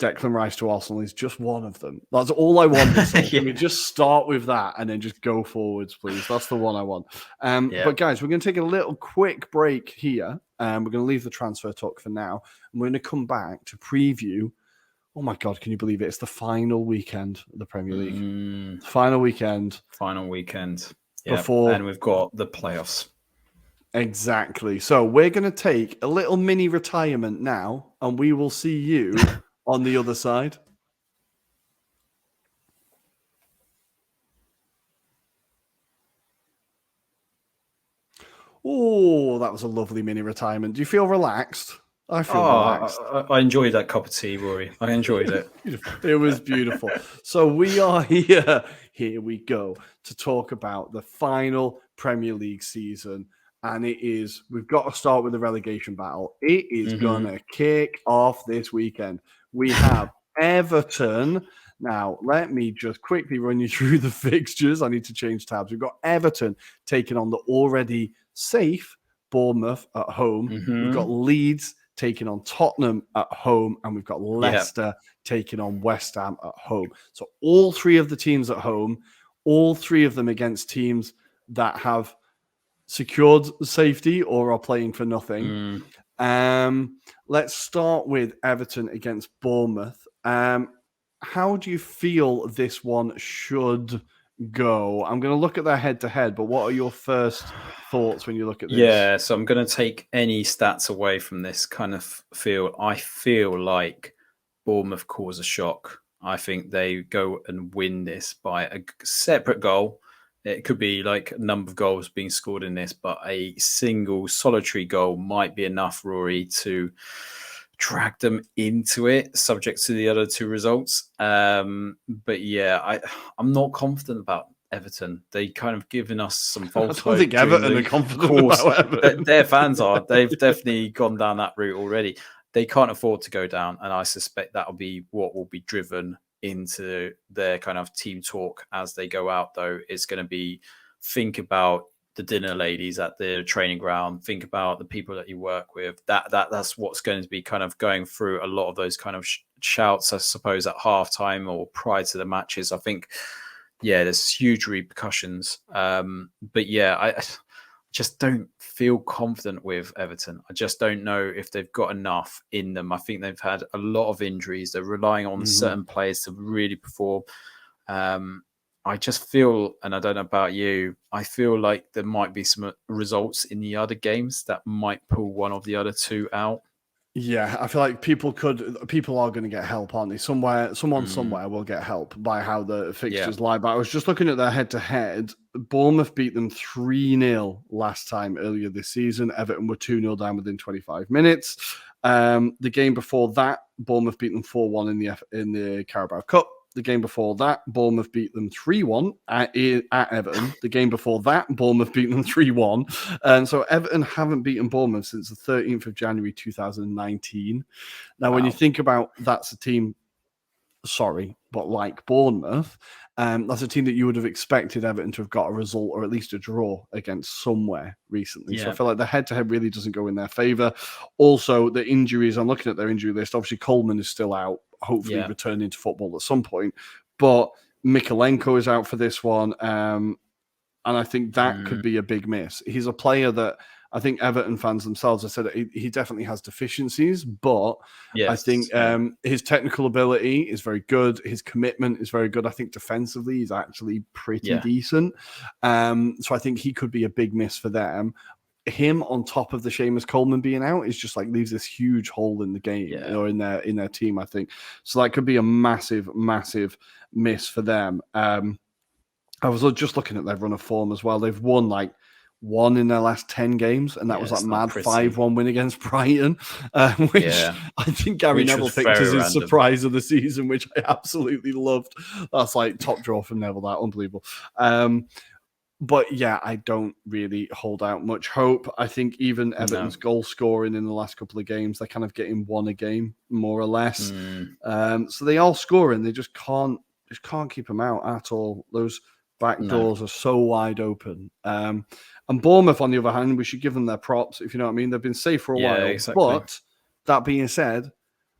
Declan Rice to Arsenal is just one of them. That's all I want. Can we just start with that and then just go forwards, please? That's the one I want. But guys, we're going to take a little quick break here. We're going to leave the transfer talk for now. And we're going to come back to preview. Oh my God, can you believe it? It's the final weekend of the Premier League. Final weekend. Yeah. And we've got the playoffs. Exactly. So we're going to take a little mini retirement now, and we will see you on the other side. Oh, that was a lovely mini retirement. Do you feel relaxed? I feel relaxed. I enjoyed that cup of tea, Rory. I enjoyed it. It was beautiful. So we are here. Here we go to talk about the final Premier League season. And we've got to start with the relegation battle. It is going to kick off this weekend. We have Everton. Now, let me just quickly run you through the fixtures. I need to change tabs. We've got Everton taking on the already safe Bournemouth at home. We've got Leeds taking on Tottenham at home. And we've got Leicester taking on West Ham at home. So all three of the teams at home, all three of them against teams that have secured safety or are playing for nothing. Let's start with Everton against Bournemouth. How do you feel this one should go? I'm going to look at their head-to-head, but what are your first thoughts when you look at this? Yeah, so I'm going to take any stats away from this kind of feel. I feel like Bournemouth cause a shock. I think they go and win this by a separate goal. It could be like a number of goals being scored in this, but a single solitary goal might be enough, Rory, to drag them into it, subject to the other two results. But yeah, I'm not confident about Everton. They kind of given us some false hope. I don't think Everton are confident about Everton. Their fans are. They've definitely gone down that route already. They can't afford to go down, and I suspect that'll be what will be driven into their kind of team talk as they go out, though. It's going to be think about the dinner ladies at the training ground, think about the people that you work with. That's what's going to be kind of going through a lot of those kind of shouts, I suppose, at halftime or prior to the matches. I think yeah, there's huge repercussions. But yeah, I just don't feel confident with Everton. I just don't know if they've got enough in them. I think they've had a lot of injuries. They're relying on certain players to really perform. I just feel, and I don't know about you, I feel like there might be some results in the other games that might pull one of the other two out. Yeah, I feel like people are going to get help, aren't they? Someone somewhere will get help by how the Yeah. fixtures lie. But I was just looking at their head-to-head. Bournemouth beat them 3-0 last time earlier this season. Everton were 2-0 down within 25 minutes. The game before that, Bournemouth beat them 4-1 in the Carabao Cup. The game before that, Bournemouth beat them 3-1 at Everton. The game before that, Bournemouth beat them 3-1. And so Everton haven't beaten Bournemouth since the 13th of January 2019. Now, when you think about that's a team, but like Bournemouth, that's a team that you would have expected Everton to have got a result or at least a draw against somewhere recently. So I feel like the head-to-head really doesn't go in their favour. Also, the injuries, I'm looking at their injury list. Obviously, Coleman is still out, hopefully returning to football at some point. But Mikalenko is out for this one. And I think that could be a big miss. He's a player that I think Everton fans themselves have said he definitely has deficiencies, but I think his technical ability is very good. His commitment is very good. I think defensively he's actually pretty decent. So I think he could be a big miss for them. Him on top of the Seamus Coleman being out is just like leaves this huge hole in the game or in their team, I think. So that could be a massive, massive miss for them. I was just looking at their run of form as well. They've won like one in their last 10 games, and that was that mad 5-1 win against Brighton, which I think Gary Neville picked as his surprise of the season, which I absolutely loved. That's like top draw from Neville, that unbelievable. But yeah, I don't really hold out much hope. I think even Everton's goal scoring in the last couple of games, they're kind of getting one a game, more or less. So they are scoring. They just can't keep them out at all. Those back doors are so wide open. And Bournemouth, on the other hand, we should give them their props, if you know what I mean. They've been safe for a while. Exactly. But that being said,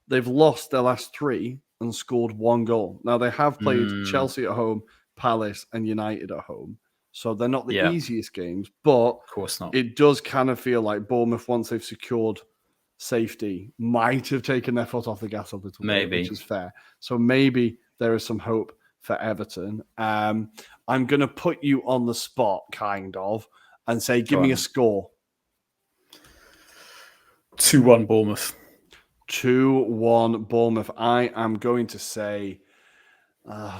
they've lost their last three and scored one goal. Now, they have played Chelsea at home, Palace, and United at home. So they're not the easiest games, but of course not. It does kind of feel like Bournemouth, once they've secured safety, might have taken their foot off the gas a little bit, which is fair. So maybe there is some hope for Everton. I'm going to put you on the spot, kind of, and say, give me a score. 2-1 Bournemouth. 2-1 Bournemouth. I am going to say...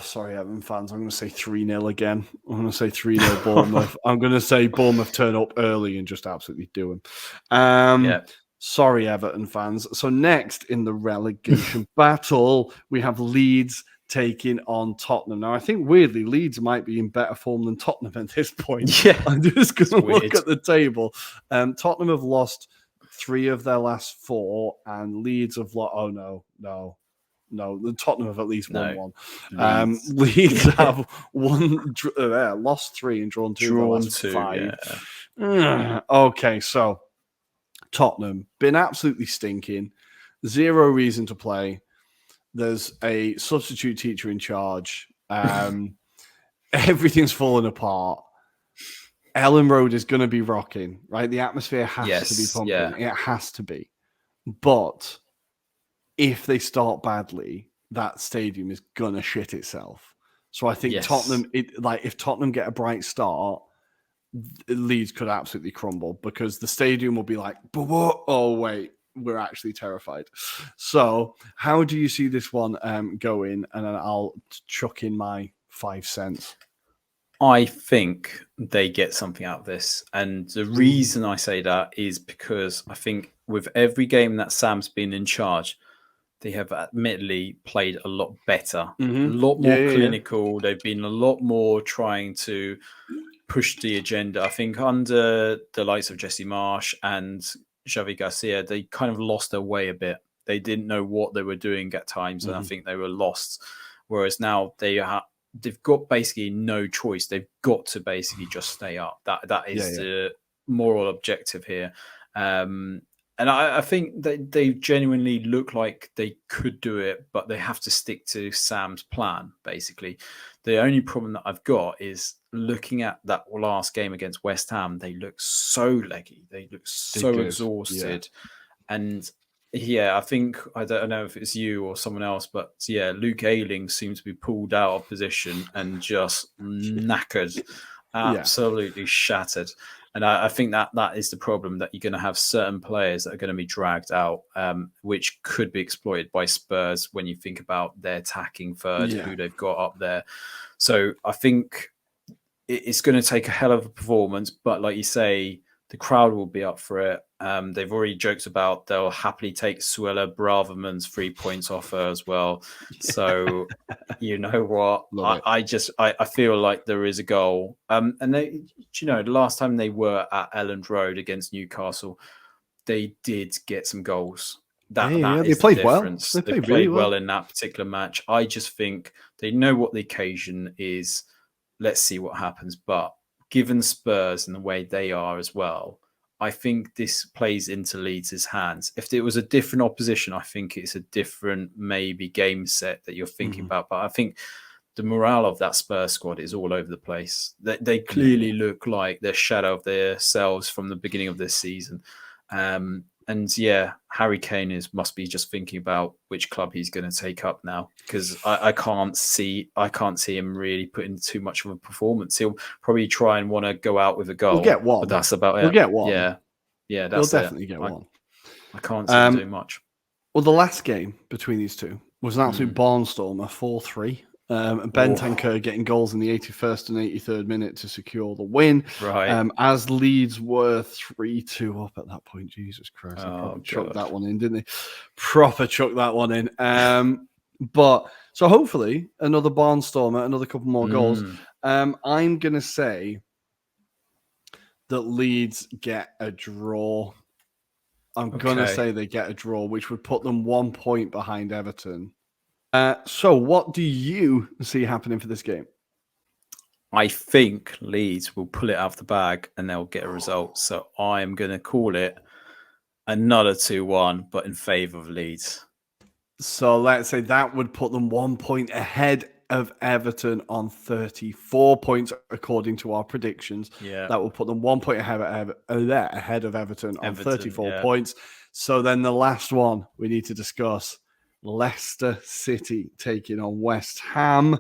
sorry, Everton fans. I'm going to say 3-0 again. I'm going to say 3-0 Bournemouth. I'm going to say Bournemouth turn up early and just absolutely do them. Sorry, Everton fans. So next in the relegation battle, we have Leeds taking on Tottenham. Now, I think weirdly, Leeds might be in better form than Tottenham at this point. Yeah, I'm just going to look at the table. Tottenham have lost 3 of their last 4, and Leeds have lost... Oh, no. The Tottenham have at least won one. Leeds have lost 3 and drawn 2 of the last 5. Yeah. Okay, so Tottenham, been absolutely stinking. 0 reason to play. There's a substitute teacher in charge. Everything's falling apart. Ellen Road is going to be rocking, right? The atmosphere has to be pumping. It has to be. But... if they start badly, that stadium is gonna shit itself. So I think Tottenham, if Tottenham get a bright start, Leeds could absolutely crumble because the stadium will be like, oh wait, we're actually terrified. So how do you see this one going? And then I'll chuck in my 5 cents. I think they get something out of this. And the reason I say that is because I think with every game that Sam's been in charge, they have admittedly played a lot better, a lot more clinical. They've been a lot more trying to push the agenda. I think under the likes of Jesse Marsh and Xavi Garcia, they kind of lost their way a bit. They didn't know what they were doing at times, and I think they were lost. Whereas now they've got basically no choice. They've got to basically just stay up. That is the moral objective here. And I think that they genuinely look like they could do it, but they have to stick to Sam's plan, basically. The only problem that I've got is looking at that last game against West Ham. They look so leggy. They look They so did. Yeah. exhausted. And yeah, I think, I don't know if it's you or someone else, but yeah, Luke Ayling seems to be pulled out of position and just knackered, Yeah. absolutely shattered. And I think that is the problem, that you're going to have certain players that are going to be dragged out, which could be exploited by Spurs when you think about their attacking third, Yeah. who they've got up there. So I think it's going to take a hell of a performance, but like you say, the crowd will be up for it. They've already joked about they'll happily take Suella Braverman's 3 points offer as well. So you know what? Love it. I feel like there is a goal. And they, the last time they were at Elland Road against Newcastle, they did get some goals. Yeah. That They is the played well. difference. They They played really played well. well in that particular match. I just think they know what the occasion is. Let's see what happens. But given Spurs and the way they are as well, I think this plays into Leeds' hands. If it was a different opposition, I think it's a different maybe game set that you're thinking about. But I think the morale of that Spurs squad is all over the place. They clearly look like they're shadow of themselves from the beginning of this season. And yeah, Harry Kane must be just thinking about which club he's going to take up now, because I can't see him really putting too much of a performance. He'll probably try and want to go out with a goal, We'll get one. but that's about We'll it. get one. Yeah, He'll that's it. definitely get one. I can't see him doing much. Well, the last game between these two was an absolute barnstormer, 4-3. Bentancur getting goals in the 81st and 83rd minute to secure the win. Right. As Leeds were 3-2 up at that point. Jesus Christ, they Oh, probably chucked God. that one in, didn't they? Proper chucked that one in. But so hopefully another barnstormer, another couple more goals. I'm going to say that Leeds get a draw. I'm going to say they get a draw, which would put them 1 point behind Everton. So what do you see happening for this game? I think Leeds will pull it out of the bag and they'll get a result. So I am going to call it another 2-1, but in favour of Leeds. So let's say that would put them 1 point ahead of Everton on 34 points, according to our predictions. Yeah. That will put them 1 point ahead of Everton on 34 points. So then the last one we need to discuss, Leicester City taking on West Ham.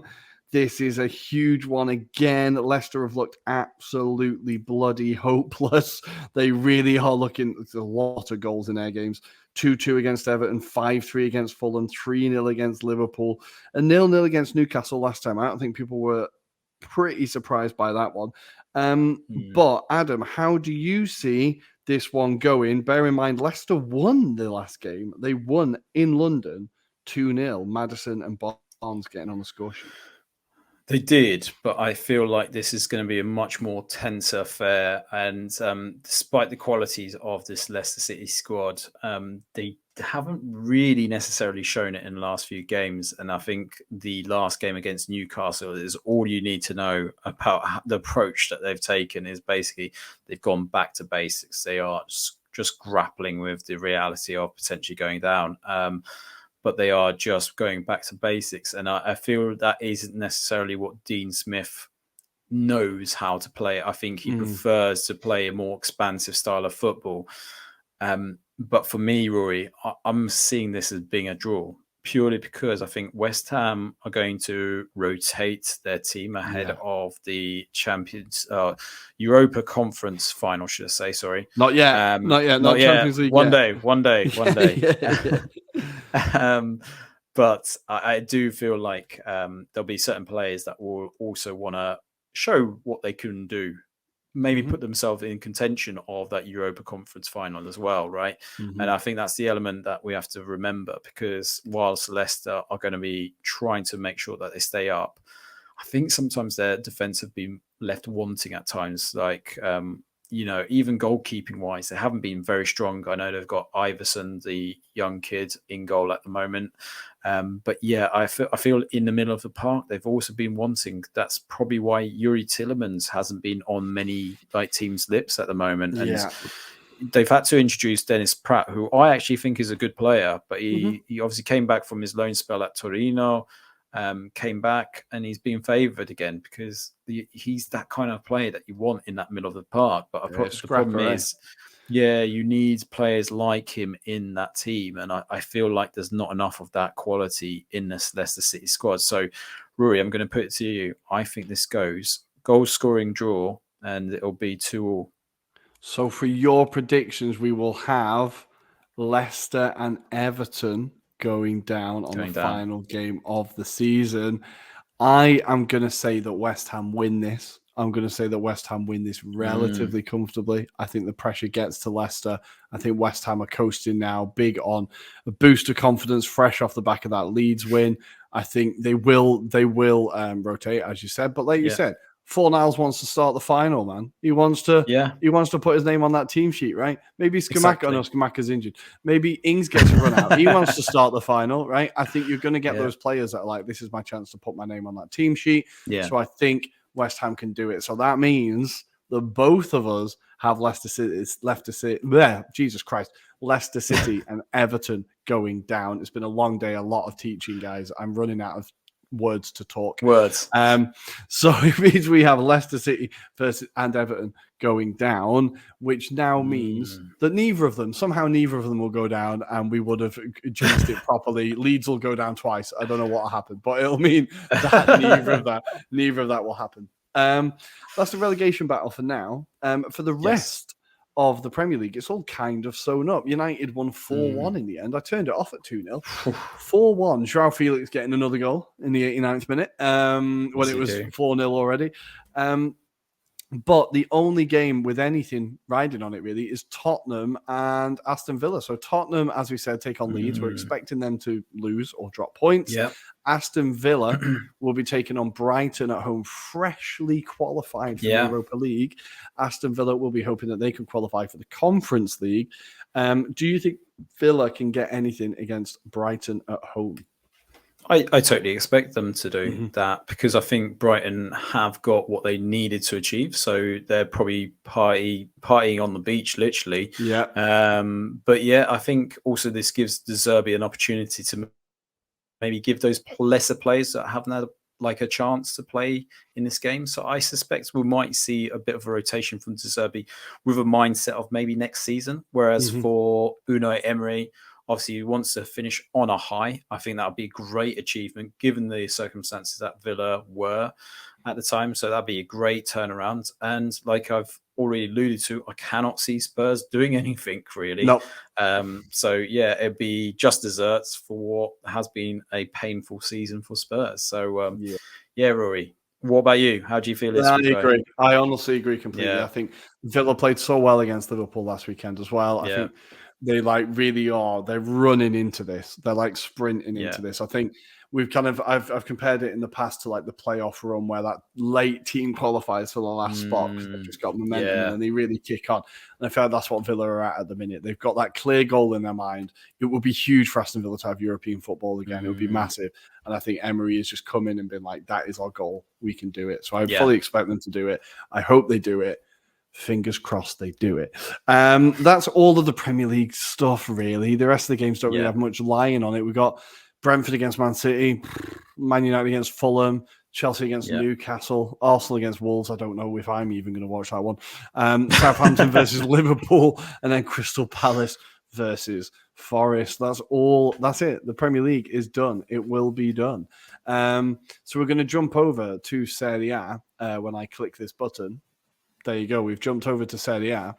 This is a huge one again. Leicester have looked absolutely bloody hopeless. They really are looking. There's a lot of goals in their games. 2-2 against Everton, 5-3 against Fulham, 3-0 against Liverpool, and 0-0 against Newcastle last time. I don't think people were pretty surprised by that one. But Adam, how do you see this one going? Bear in mind, Leicester won the last game. They won in London 2-0. Maddison and Barnes getting on the score sheet. They did, but I feel like this is going to be a much more tense affair. And despite the qualities of this Leicester City squad, they haven't really necessarily shown it in the last few games. And I think the last game against Newcastle is all you need to know about the approach that they've taken. Is basically they've gone back to basics. They are just grappling with the reality of potentially going down. But they are just going back to basics. And I feel that isn't necessarily what Dean Smith knows how to play. I think he prefers to play a more expansive style of football. But for me, Rory, I'm seeing this as being a draw, purely because I think West Ham are going to rotate their team ahead of the Champions Europa Conference final, should I say? Sorry, not yet, not Champions League. One day. But I do feel like there'll be certain players that will also want to show what they can do. Maybe put themselves in contention of that Europa Conference final as well, right? And I think that's the element that we have to remember, because whilst Leicester are going to be trying to make sure that they stay up, I think sometimes their defence have been left wanting at times. Like, even goalkeeping wise, they haven't been very strong. I know they've got Iverson, the young kid, in goal at the moment. But yeah, I feel in the middle of the park, they've also been wanting. That's probably why Yuri Tillemans hasn't been on many teams' lips at the moment. And they've had to introduce Dennis Pratt, who I actually think is a good player, but he obviously came back from his loan spell at Torino. came back, and he's been favoured again because he's that kind of player that you want in that middle of the park. But the problem is, you need players like him in that team, and I feel like there's not enough of that quality in this Leicester City squad. So, Rory, I'm going to put it to you. I think this goes goal scoring draw, and it'll be 2-2. So for your predictions, we will have Leicester and Everton going down on the final game of the season. I am going to say that West Ham win this. I'm going to say that West Ham win this relatively comfortably. I think the pressure gets to Leicester. I think West Ham are coasting now, big on a boost of confidence, fresh off the back of that Leeds win. I think they will rotate, as you said. But like you said, Fornals wants to start the final, man. He wants to put his name on that team sheet, right? Maybe Skamaka, no, Skamaka's injured. Maybe Ings gets a run out. He wants to start the final, right? I think you're going to get those players that are like, this is my chance to put my name on that team sheet. Yeah. So I think West Ham can do it. So that means that both of us have Leicester City and Everton going down. It's been a long day, a lot of teaching, guys. I'm running out of words to talk. So it means we have Leicester City and Everton going down, which now means that neither of them will go down, and we would have jinxed it properly. Leeds will go down twice. I don't know what will happen, but it'll mean that neither of that will happen. That's the relegation battle for now. For the rest of the Premier League, it's all kind of sewn up. United won 4-1 in the end. I turned it off at 2-0. 4-1. Joao Felix getting another goal in the 89th minute when it was 4-0 already. But the only game with anything riding on it really is Tottenham and Aston Villa. So Tottenham, as we said, take on Leeds. We're expecting them to lose or drop points. Aston Villa will be taking on Brighton at home, freshly qualified for the Europa League. Aston Villa will be hoping that they can qualify for the Conference League. Do you think Villa can get anything against Brighton at home? I totally expect them to do that, because I think Brighton have got what they needed to achieve. So they're probably partying on the beach, literally. But I think also this gives De Zerbi an opportunity to maybe give those lesser players that haven't had a chance to play in this game. So I suspect we might see a bit of a rotation from De Zerbi with a mindset of maybe next season. Whereas for Unai Emery, obviously, he wants to finish on a high. I think that would be a great achievement given the circumstances that Villa were at the time. So that'd be a great turnaround. And like I've already alluded to, I cannot see Spurs doing anything really. No. It'd be just desserts for what has been a painful season for Spurs. So Rory, what about you? How do you feel this week? I agree. I honestly agree completely. I think Villa played so well against Liverpool last weekend as well. I think they really are. They're running into this. They're sprinting into this. I think we've I've compared it in the past to the playoff run where that late team qualifies for the last spot because they've just got momentum and they really kick on. And I feel like that's what Villa are at the minute. They've got that clear goal in their mind. It would be huge for Aston Villa to have European football again. It would be massive. And I think Emery has just come in and been like, that is our goal. We can do it. So I fully expect them to do it. I hope they do it. Fingers crossed they do it. That's all of the Premier League stuff, really. The rest of the games don't really have much lying on it. We've got Brentford against Man City, Man United against Fulham, Chelsea against Newcastle, Arsenal against Wolves. I don't know if I'm even going to watch that one. Southampton versus Liverpool, and then Crystal Palace versus Forest. That's all. That's it. The Premier League is done. It will be done. So we're going to jump over to Serie A when I click this button. There you go. We've jumped over to Serie A.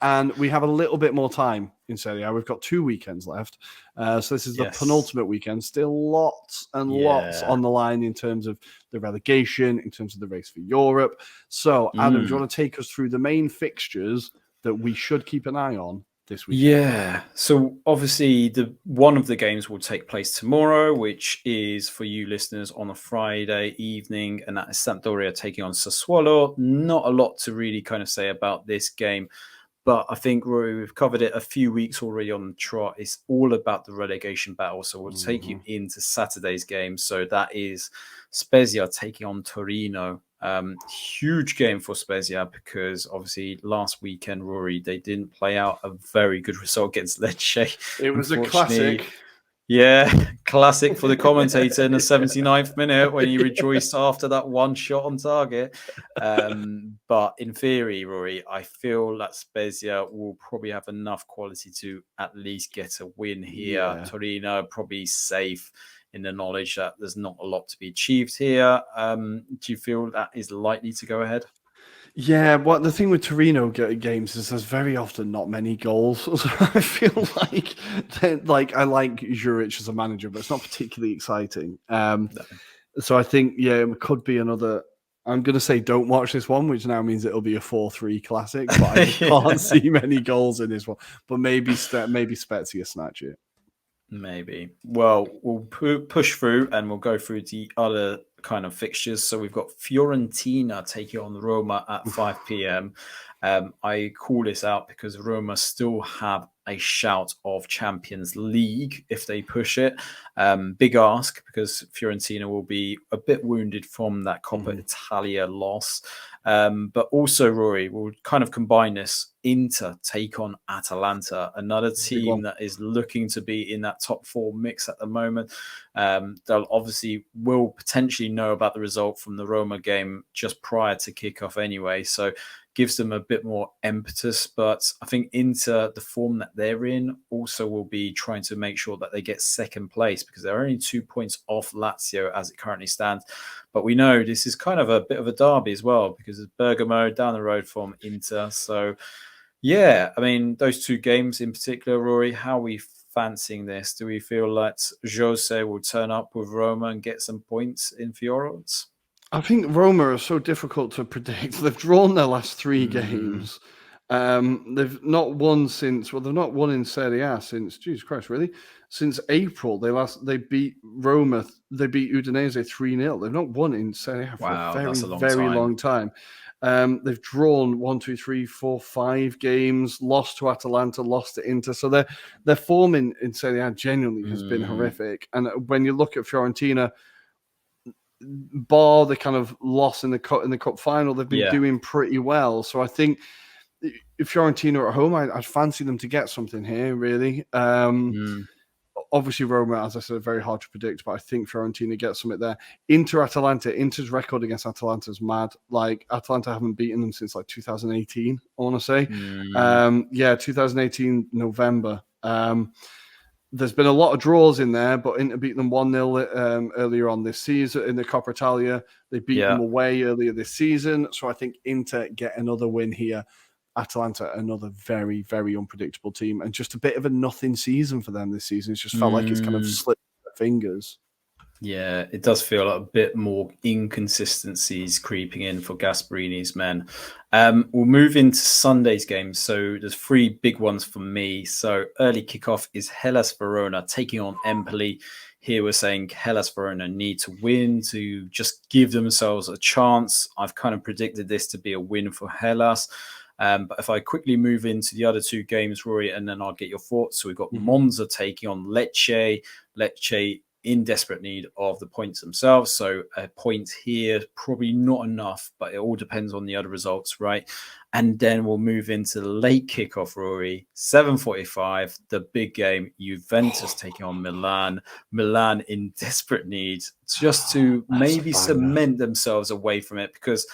And we have a little bit more time in Serie A. We've got 2 weekends left. So this is the penultimate weekend. Still lots and lots on the line in terms of the relegation, in terms of the race for Europe. So, Adam, do you want to take us through the main fixtures that we should keep an eye on this weekend? Yeah. So obviously one of the games will take place tomorrow, which is for you listeners on a Friday evening, and that is Sampdoria taking on Sassuolo. Not a lot to really say about this game, but I think we've covered it a few weeks already on the trot. It's all about the relegation battle. So we'll take you into Saturday's game. So that is Spezia taking on Torino. Huge game for Spezia because obviously last weekend, Rory, they didn't play out a very good result against Lecce. It was a classic. Yeah, classic for the commentator in the 79th minute when he rejoiced after that one shot on target. But in theory, Rory, I feel that Spezia will probably have enough quality to at least get a win here. Yeah. Torino probably safe in the knowledge that there's not a lot to be achieved here. Do you feel that is likely to go ahead? Yeah, what the thing with Torino games is there's very often not many goals. So I feel like I like Juric as a manager, but it's not particularly exciting. No. So I think it could be another. I'm going to say don't watch this one, which now means it'll be a 4-3 classic. But I just can't see many goals in this one. But maybe Spezia snatch it. Maybe. Well, we'll push through and we'll go through the other kind of fixtures. So we've got Fiorentina taking on Roma at 5 p.m. I call this out because Roma still have a shout of Champions League if they push it. Big ask because Fiorentina will be a bit wounded from that Coppa Italia loss. But also, Rory, we'll kind of combine this. Inter take on Atalanta, another team that is looking to be in that top 4 mix at the moment. They'll obviously will potentially know about the result from the Roma game just prior to kickoff anyway. So gives them a bit more impetus. But I think Inter, the form that they're in, also will be trying to make sure that they get second place because they're only 2 points off Lazio as it currently stands. But we know this is kind of a bit of a derby as well because it's Bergamo down the road from Inter. So, yeah, I mean, those 2 games in particular, Rory, how are we fancying this? Do we feel that Jose will turn up with Roma and get some points in Fiorent's? I think Roma are so difficult to predict. They've drawn their last 3 games. They've not won since. Well, they've not won in Serie A since. Jesus Christ, really? Since April, they beat Roma. They beat Udinese 3-0. They've not won in Serie A for a very, very long time. They've drawn 1, 2, 3, 4, 5 games. Lost to Atalanta. Lost to Inter. So their form in Serie A genuinely has been horrific. And when you look at Fiorentina, bar the kind of loss in the cup final, they've been doing pretty well. So I think if Fiorentina are at home, I'd fancy them to get something here, really. Obviously, Roma, as I said, very hard to predict, but I think Fiorentina gets something there. Atalanta, Inter's record against Atalanta is mad. Like, Atalanta haven't beaten them since like 2018, I want to say. 2018, November. There's been a lot of draws in there, but Inter beat them 1-0 earlier on this season in the Coppa Italia. They beat them away earlier this season. So I think Inter get another win here. Atalanta, another very, very unpredictable team. And just a bit of a nothing season for them this season. It's just felt like it's kind of slipped their fingers. Yeah, it does feel like a bit more inconsistencies creeping in for Gasparini's men. We'll move into Sunday's games. So there's 3 big ones for me. So early kickoff is Hellas Verona taking on Empoli. Here we're saying Hellas Verona need to win to just give themselves a chance. I've kind of predicted this to be a win for Hellas. But if I quickly move into the other 2 games, Rory, and then I'll get your thoughts. So we've got Monza taking on Lecce. Lecce in desperate need of the points themselves. So a point here, probably not enough, but it all depends on the other results, right? And then we'll move into the late kickoff, Rory, 7:45, the big game, Juventus taking on Milan. Milan in desperate need just to maybe cement themselves away from it because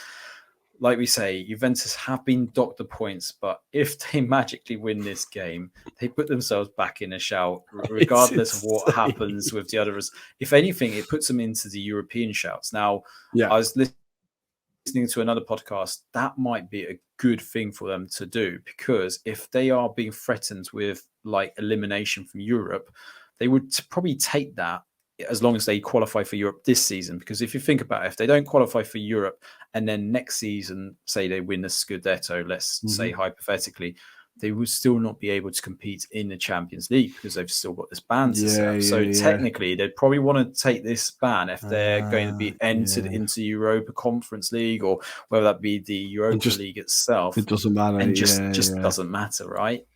like we say, Juventus have been docked the points, but if they magically win this game, they put themselves back in a shout, regardless of what happens with the others. If anything, it puts them into the European shouts. Now, I was listening to another podcast. That might be a good thing for them to do because if they are being threatened with like elimination from Europe, they would probably take that as long as they qualify for Europe this season. Because if you think about it, if they don't qualify for Europe and then next season, say they win the Scudetto, let's say hypothetically, they would still not be able to compete in the Champions League because they've still got this ban to serve. So technically, they'd probably want to take this ban if they're going to be entered into Europa Conference League or whether that be the Europa League itself. It doesn't matter. And just doesn't matter, right?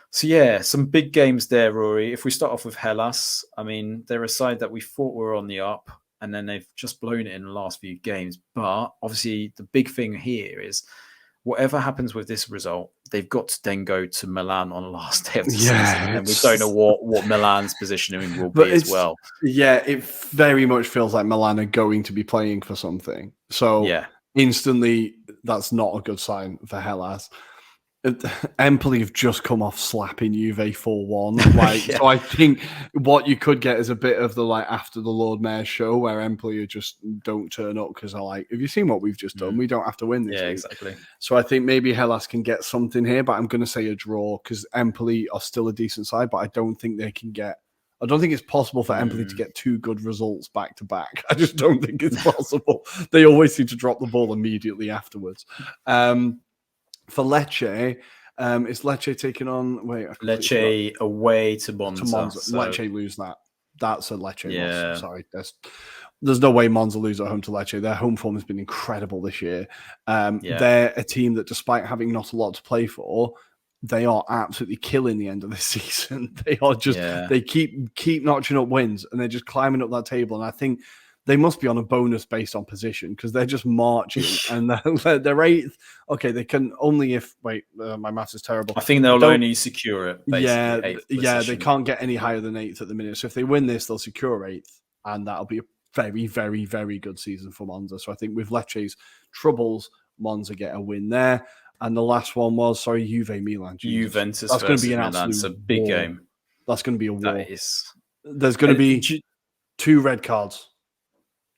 So, yeah, some big games there, Rory. If we start off with Hellas, I mean, they're a side that we thought were on the up, and then they've just blown it in the last few games. But obviously, the big thing here is whatever happens with this result, they've got to then go to Milan on the last day of the Yeah, season, and we don't know what Milan's positioning will but be as well. Yeah, it very much feels like Milan are going to be playing for something. So Yeah. instantly, that's not a good sign for Hellas. Empoli have just come off slapping Juve 4-1. Like, Yeah. so I think what you could get is a bit of the like after the Lord Mayor show where Empoli just don't turn up because they're like, have you seen what we've just done? We don't have to win this week. Exactly. So I think maybe Hellas can get something here, but I'm going to say a draw because Empoli are still a decent side, but I don't think they can get. I don't think it's possible for Empoli to get two good results back to back. I just don't think it's possible. They always seem to drop the ball immediately afterwards. For Lecce, is Lecce taking on? Lecce away to Monza. So... Lecce lose that. That's a Lecce loss. Sorry, there's no way Monza lose at home to Lecce. Their home form has been incredible this year. They're a team that, despite having not a lot to play for, they are absolutely killing the end of this season. They are just they keep notching up wins and they're just climbing up that table. And I think they must be on a bonus based on position because they're just marching and they're eighth. Okay, they can only if my maths is terrible. I think they'll only secure it. Basically, they can't get any higher than eighth at the minute. So if they win this, they'll secure eighth, and that'll be a very, very, very good season for Monza. So I think with Lecce's troubles, Monza get a win there. And the last one was Juve Milan. Juventus. That's going to be an Milan. It's a big game. That's going to be a war. That is. There's going to be 2 red cards.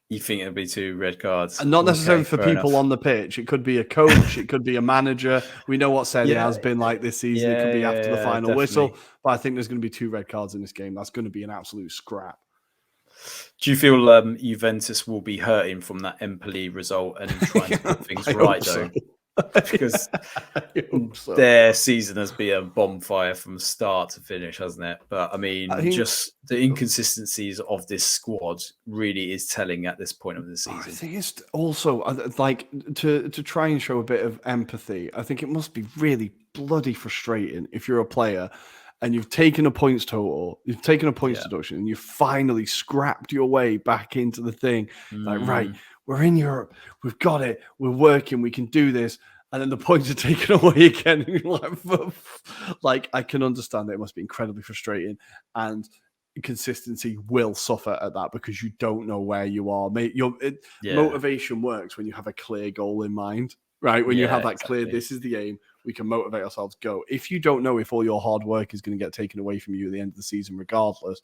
You think it'll be 2 red cards? And not necessarily for people on the pitch. It could be a coach. It could be a manager. We know what Serie A has been like this season. It could be after the final whistle. But I think there's going to be 2 red cards in this game. That's going to be an absolute scrap. Do you feel Juventus will be hurting from that Empoli result and trying to put things right, though? Because their season has been a bonfire from start to finish, hasn't it? But I mean, just the inconsistencies of this squad really is telling at this point of the season. I think it's also like to try and show a bit of empathy. I think it must be really bloody frustrating if you're a player and you've taken a points total, you've taken a points deduction, and you've finally scrapped your way back into the thing. Like, right, we're in Europe, we've got it, we're working, we can do this. And then the points are taken away again. And you're like, I can understand that it must be incredibly frustrating. And consistency will suffer at that because you don't know where you are. Motivation works when you have a clear goal in mind, right? When you have that clear, this is the aim, we can motivate ourselves, go. If you don't know if all your hard work is going to get taken away from you at the end of the season, regardless,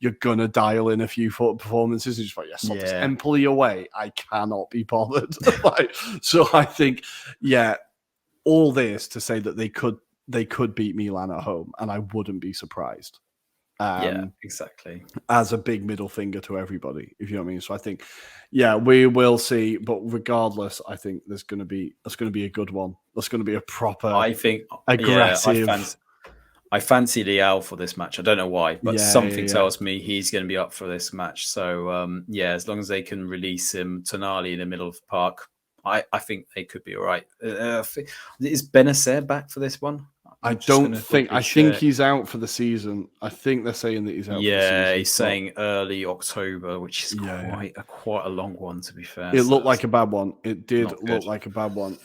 you're going to dial in a few performances and just like, this Empoli away, I cannot be bothered. So I think, all this to say that they could beat Milan at home, and I wouldn't be surprised. Exactly. As a big middle finger to everybody, if you know what I mean. So I think, we will see. But regardless, I think that's going to be a good one. That's going to be a proper. I think aggressive. I fancy Leao for this match. I don't know why, but something tells me he's going to be up for this match. So as long as they can release him, Tonali in the middle of the park, I think they could be all right. Is Benacer back for this one? I think he's out for the season. I think they're saying that he's out. Yeah, he's saying early October, which is quite a long one, to be fair. It looked like a bad one. It did look like a bad one.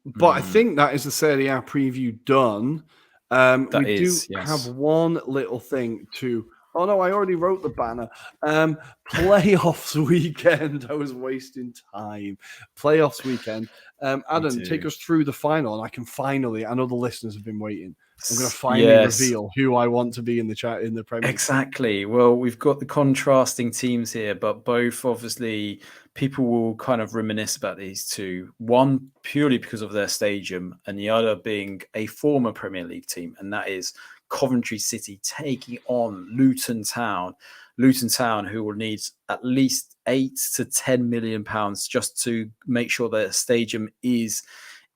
But I think that is the Serie A preview done. We do have one little thing to. Oh no, I already wrote the banner. Playoffs weekend. I was wasting time. Playoffs weekend. Adam, take us through the final, and I can finally. I know the listeners have been waiting. I'm going to finally reveal who I want to be in the chat in the Premier League. Exactly. Well, we've got the contrasting teams here, but both obviously people will kind of reminisce about these two. One purely because of their stadium, and the other being a former Premier League team, and that is Coventry City taking on Luton Town. Luton Town, who will need at least £8 to £10 million just to make sure their stadium is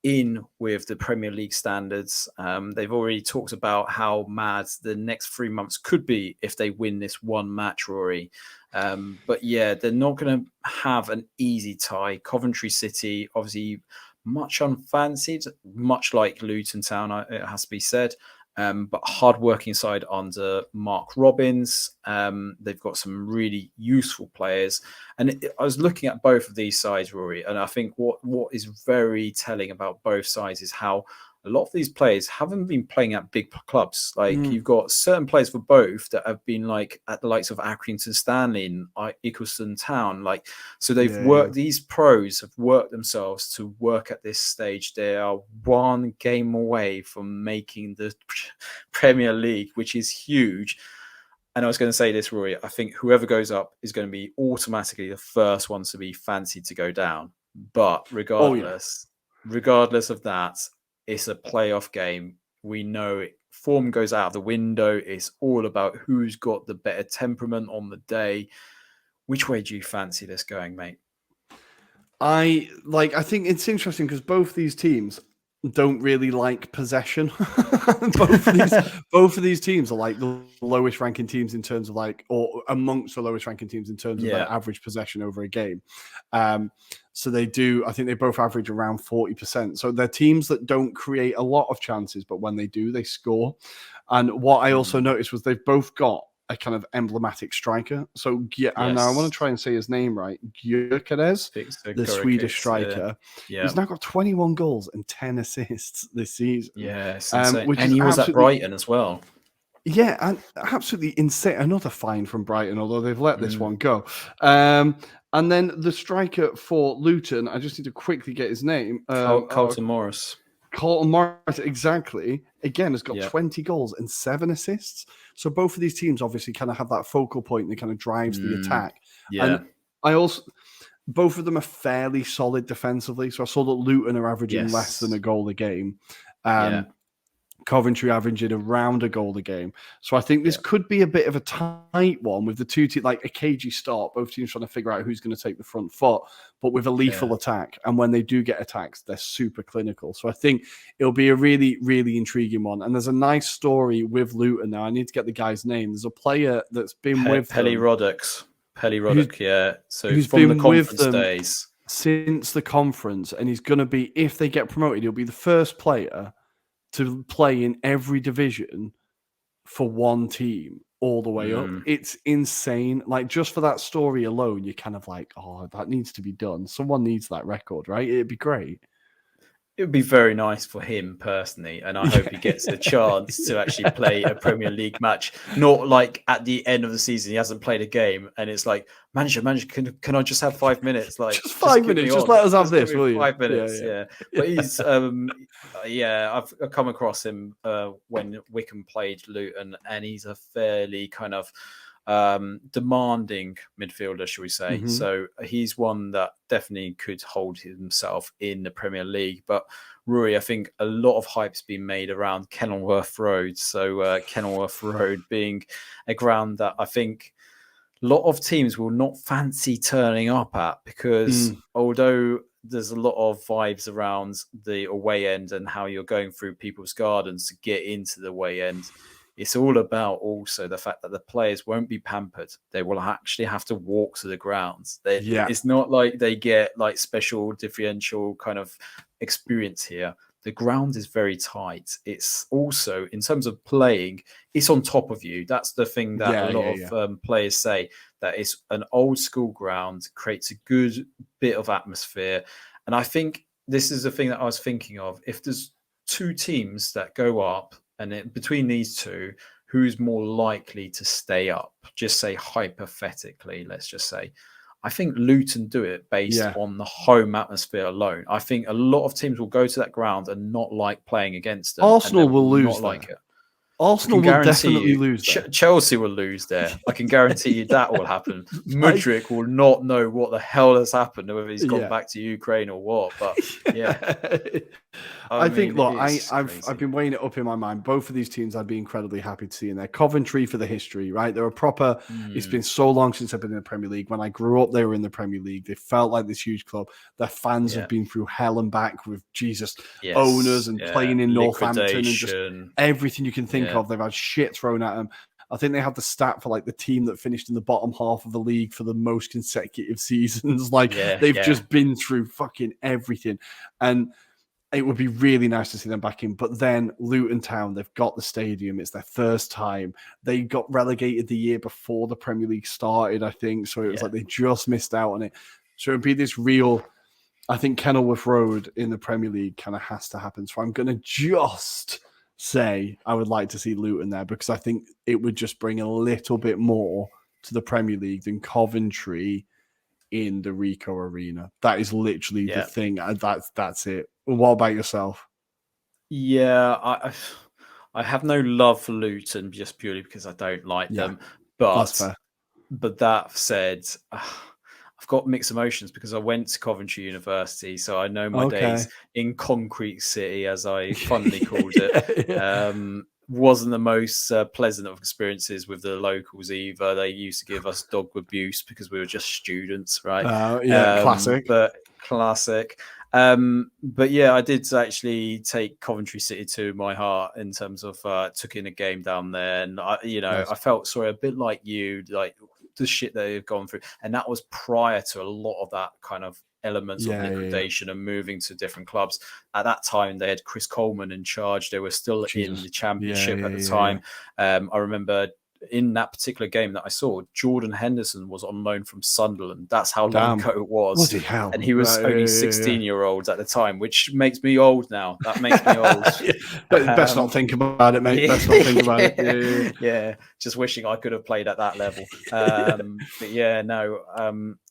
in with the Premier League standards. They've already talked about how mad the next 3 months could be if they win this one match, Rory. But they're not going to have an easy tie. Coventry City, obviously much unfancied, much like Luton Town, it has to be said. But hard-working side under Mark Robbins. They've got some really useful players. And I was looking at both of these sides, Rory, and I think what is very telling about both sides is how a lot of these players haven't been playing at big clubs. Like you've got certain players for both that have been like at the likes of Accrington Stanley and Eccleston Town. Like, so they've worked, these pros have worked themselves to work at this stage. They are one game away from making the Premier League, which is huge. And I was going to say this, Rory, I think whoever goes up is going to be automatically the first one to be fancied to go down. But regardless of that, it's a playoff game. We know form goes out the window. It's all about who's got the better temperament on the day. Which way do you fancy this going, mate? I think it's interesting because both these teams don't really like possession. both of these teams are like the lowest ranking teams in terms of or amongst the lowest ranking teams in terms of their average possession over a game. So they do, I think they both average around 40%. So they're teams that don't create a lot of chances, but when they do, they score. And what I also noticed was they've both got a kind of emblematic striker. So, and I want to try and say his name right. Gyökeres, the Swedish striker. He's now got 21 goals and 10 assists this season. Yes, and he was at Brighton as well. Yeah, and absolutely insane. Another fine from Brighton, although they've let this one go. And then the striker for Luton, I just need to quickly get his name. Carlton Morris. Carlton Morris, exactly. Again, has got 20 goals and 7 assists. So both of these teams obviously kind of have that focal point that kind of drives the attack. Yeah. And both of them are fairly solid defensively. So I saw that Luton are averaging less than a goal a game. Coventry averaging around a goal a game. So I think this could be a bit of a tight one with the two teams, like a cagey start, both teams trying to figure out who's going to take the front foot, but with a lethal attack. And when they do get attacks, they're super clinical. So I think it'll be a really, really intriguing one. And there's a nice story with Luton now. I need to get the guy's name. There's a player that's been with Pelly Roddick, So he's from the conference days. Since the conference, and he's going to be, if they get promoted, he'll be the first player to play in every division for one team all the way up. It's insane. Like, just for that story alone, you're kind of like, oh, that needs to be done. Someone needs that record, right? It'd be great. It would be very nice for him personally, and I hope he gets a chance to actually play a Premier League match. Not like at the end of the season, he hasn't played a game, and it's like, manager, can I just have 5 minutes? Like, just 5 minutes, just let us have this, will you? 5 minutes, yeah. But he's, I've come across him when Wickham played Luton, and he's a fairly kind of demanding midfielder, shall we say. So he's one that definitely could hold himself in the Premier League. But Rory, I think a lot of hype's been made around Kenilworth Road. So Kenilworth Road being a ground that I think a lot of teams will not fancy turning up at, because although there's a lot of vibes around the away end and how you're going through people's gardens to get into the away end, it's all about also the fact that the players won't be pampered. They will actually have to walk to the grounds. It's not like they get like special differential kind of experience here. The ground is very tight. It's also, in terms of playing, it's on top of you. That's the thing that a lot of players say, that it's an old school ground, creates a good bit of atmosphere. And I think this is the thing that I was thinking of. If there's two teams that go up, and between these two, who's more likely to stay up? Just say hypothetically, let's just say. I think Luton do it based on the home atmosphere alone. I think a lot of teams will go to that ground and not like playing against them. Arsenal will lose like it. Arsenal will definitely lose there. Chelsea will lose there. I can guarantee you that will happen. Mudryk will not know what the hell has happened, whether he's gone back to Ukraine or what. But I think, look, I've been weighing it up in my mind. Both of these teams I'd be incredibly happy to see in there. Coventry for the history, right? They're a proper, it's been so long since I've been in the Premier League. When I grew up, they were in the Premier League. They felt like this huge club. Their fans have been through hell and back with owners and playing in Northampton and just everything you can think of. They've had shit thrown at them. I think they had the stat for like the team that finished in the bottom half of the league for the most consecutive seasons. They've just been through fucking everything. And it would be really nice to see them back in. But then Luton Town, they've got the stadium. It's their first time. They got relegated the year before the Premier League started, I think. So it was like they just missed out on it. So it would be this real I think Kenilworth Road in the Premier League kind of has to happen. So I'm going to just say I would like to see Luton there because I think it would just bring a little bit more to the Premier League than Coventry in the Rico Arena. That is literally the thing. That's it. What about yourself? Yeah, I have no love for Luton just purely because I don't like them. That's fair. But that said, I've got mixed emotions because I went to Coventry University, so I know my days in Concrete City, as I funnily called it, wasn't the most pleasant of experiences with the locals either. They used to give us dog abuse because we were just students, right? Classic. But classic. But yeah, I did actually take Coventry City to my heart in terms of took in a game down there, and I felt sorry, a bit like you, like the shit they've gone through, and that was prior to a lot of that kind of elements of liquidation and moving to different clubs. At that time, they had Chris Coleman in charge. They were still in the Championship at the time. I remember in that particular game that I saw, Jordan Henderson was on loan from Sunderland. That's how long ago it was. Bloody hell. And he was only 16-year-olds at the time, which makes me old now. That makes me old. Best not think about it, mate. Best not think about it. Yeah. Just wishing I could have played at that level. But yeah, no.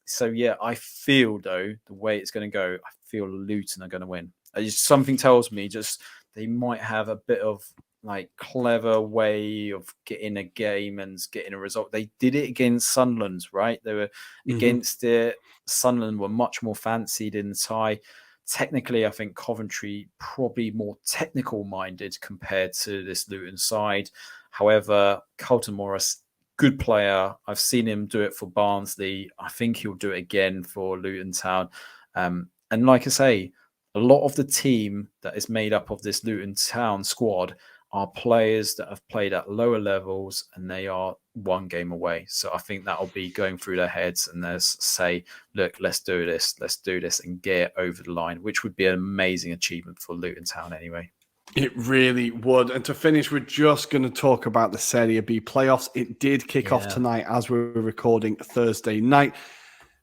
So yeah, I feel though, the way it's going to go, I feel Luton are going to win. Something tells me just they might have a bit of like clever way of getting a game and getting a result. They did it against Sunderland, right? They were against it. Sunderland were much more fancied in the tie. Technically, I think Coventry probably more technical minded compared to this Luton side. However, Carlton Morris, good player. I've seen him do it for Barnsley. I think he'll do it again for Luton Town. And like I say, a lot of the team that is made up of this Luton Town squad are players that have played at lower levels and they are one game away. So I think that'll be going through their heads and they'll say, look, let's do this and get over the line, which would be an amazing achievement for Luton Town anyway. It really would. And to finish, we're just going to talk about the Serie B playoffs. It did kick off tonight as we were recording Thursday night.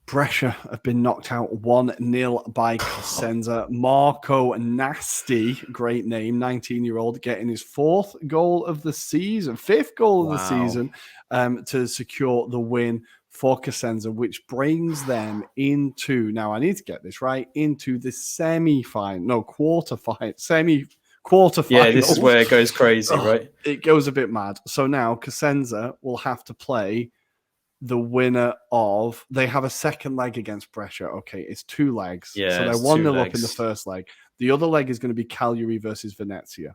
Brescia have been knocked out 1-0 by Cosenza. Marco Nasty, great name, 19-year-old, getting his fifth goal of the season to secure the win for Cosenza, which brings them into, now I need to get this right, into the quarterfinal. Yeah, this is where it goes crazy, right? It goes a bit mad. So now Cosenza will have to play the winner of, they have a second leg against Brescia. Okay, it's 2 legs. Yeah, so they're 1-0 up in the first leg. The other leg is going to be Cagliari versus Venezia.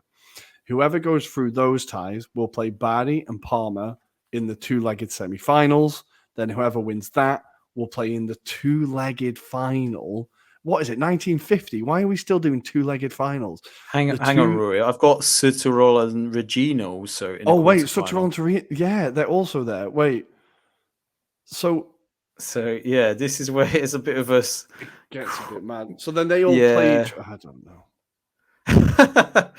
Whoever goes through those ties will play Bari and Parma in the 2-legged semi-finals. Then whoever wins that will play in the 2-legged final. What is it, 1950? Why are we still doing 2-legged finals? Hang on, Rory. I've got Sutterol and Regina also. Sutterol and Regina. Yeah, they're also there. Wait. So yeah, this is where it's a bit of a... It gets a bit mad. So then they all play each... I don't know. I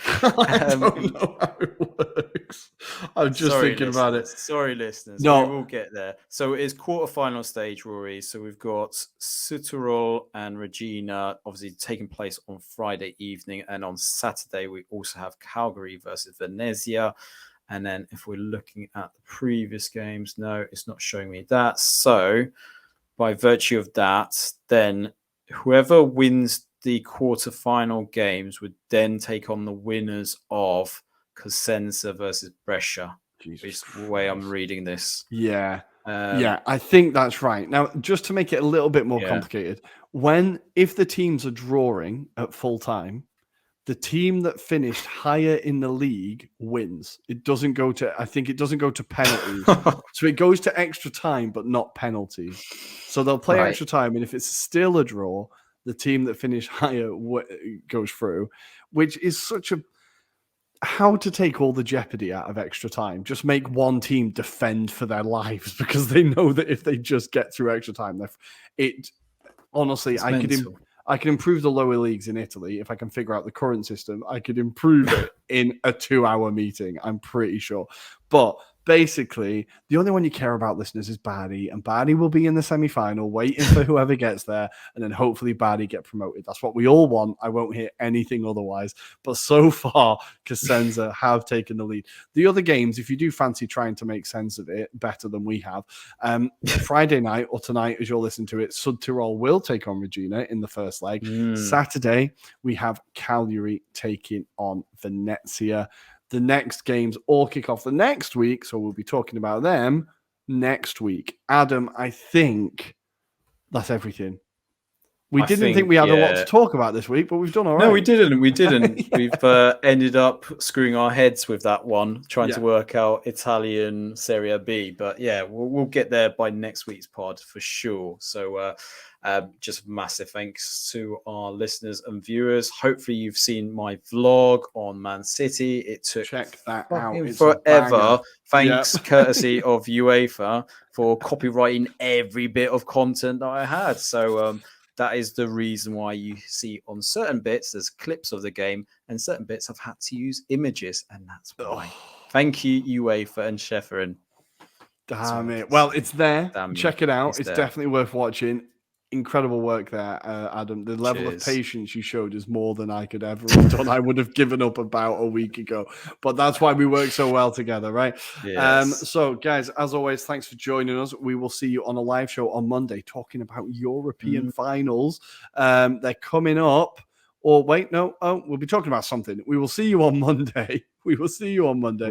don't know how it works. I'm just thinking about it. Sorry, listeners. No. We will get there. So it's quarterfinal stage, Rory. So we've got Sutterol and Regina obviously taking place on Friday evening. And on Saturday, we also have Calgary versus Venezia. And then if we're looking at the previous games, no, it's not showing me that. So by virtue of that, then whoever wins the quarterfinal games would then take on the winners of Cosenza versus Brescia. Is the way I'm reading this. Yeah. I think that's right. Now, just to make it a little bit more complicated, if the teams are drawing at full time, the team that finished higher in the league wins. It doesn't go to penalties. So it goes to extra time, but not penalties. So they'll play extra time. And if it's still a draw, the team that finished higher goes through, which is such a, how to take all the jeopardy out of extra time. Just make one team defend for their lives because they know that if they just get through extra time, honestly, I can improve the lower leagues in Italy. If I can figure out the current system, I could improve it in a 2-hour meeting, I'm pretty sure. But basically, the only one you care about, listeners, is Bardi, and Bardi will be in the semi-final, waiting for whoever gets there, and then hopefully Bardi get promoted. That's what we all want. I won't hear anything otherwise. But so far, Cosenza have taken the lead. The other games, if you do fancy trying to make sense of it better than we have, Friday night or tonight, as you're listening to it, Sud Tirol will take on Regina in the first leg. Saturday, we have Cagliari taking on Venezia. The next games all kick off the next week, so we'll be talking about them next week. Adam, I think that's everything. We didn't think we had a lot to talk about this week, but we've done all right. No, we didn't. Yeah. We've ended up screwing our heads with that one, trying to work out Italian Serie B. But yeah, we'll get there by next week's pod for sure. So just massive thanks to our listeners and viewers. Hopefully you've seen my vlog on Man City. It took forever. Thanks courtesy of UEFA for copywriting every bit of content that I had. So that is the reason why you see on certain bits there's clips of the game, and certain bits I've had to use images, and that's why. Thank you, UEFA and Sheffield. Damn it. Well, it's there. Check it out. It's definitely worth watching. Incredible work there, Adam. The level of patience you showed is more than I could ever have done. I would have given up about a week ago, but that's why we work so well together, right? Yes. So, guys, as always, thanks for joining us. We will see you on a live show on Monday talking about European finals. They're coming up. Or wait, no. Oh, we'll be talking about something. We will see you on Monday. We will see you on Monday.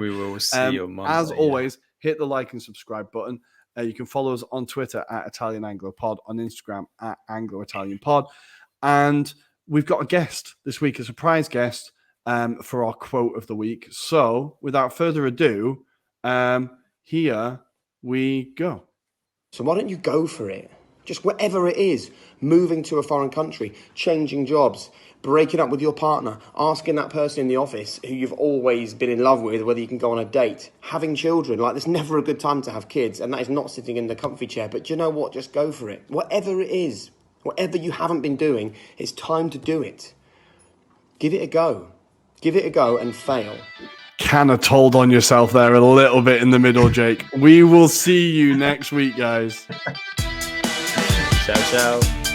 As always, hit the like and subscribe button. You can follow us on Twitter at Italian Anglo Pod, on Instagram at Anglo-Italian Pod. And we've got a guest this week, a surprise guest for our quote of the week. So without further ado, here we go. So why don't you go for it? Just whatever it is, moving to a foreign country, changing jobs, breaking up with your partner, asking that person in the office who you've always been in love with whether you can go on a date, having children. Like, there's never a good time to have kids, and that is not sitting in the comfy chair. But do you know what? Just go for it. Whatever it is, whatever you haven't been doing, it's time to do it. Give it a go. Give it a go and fail. Kind of told on yourself there a little bit in the middle, Jake. We will see you next week, guys. Ciao, ciao.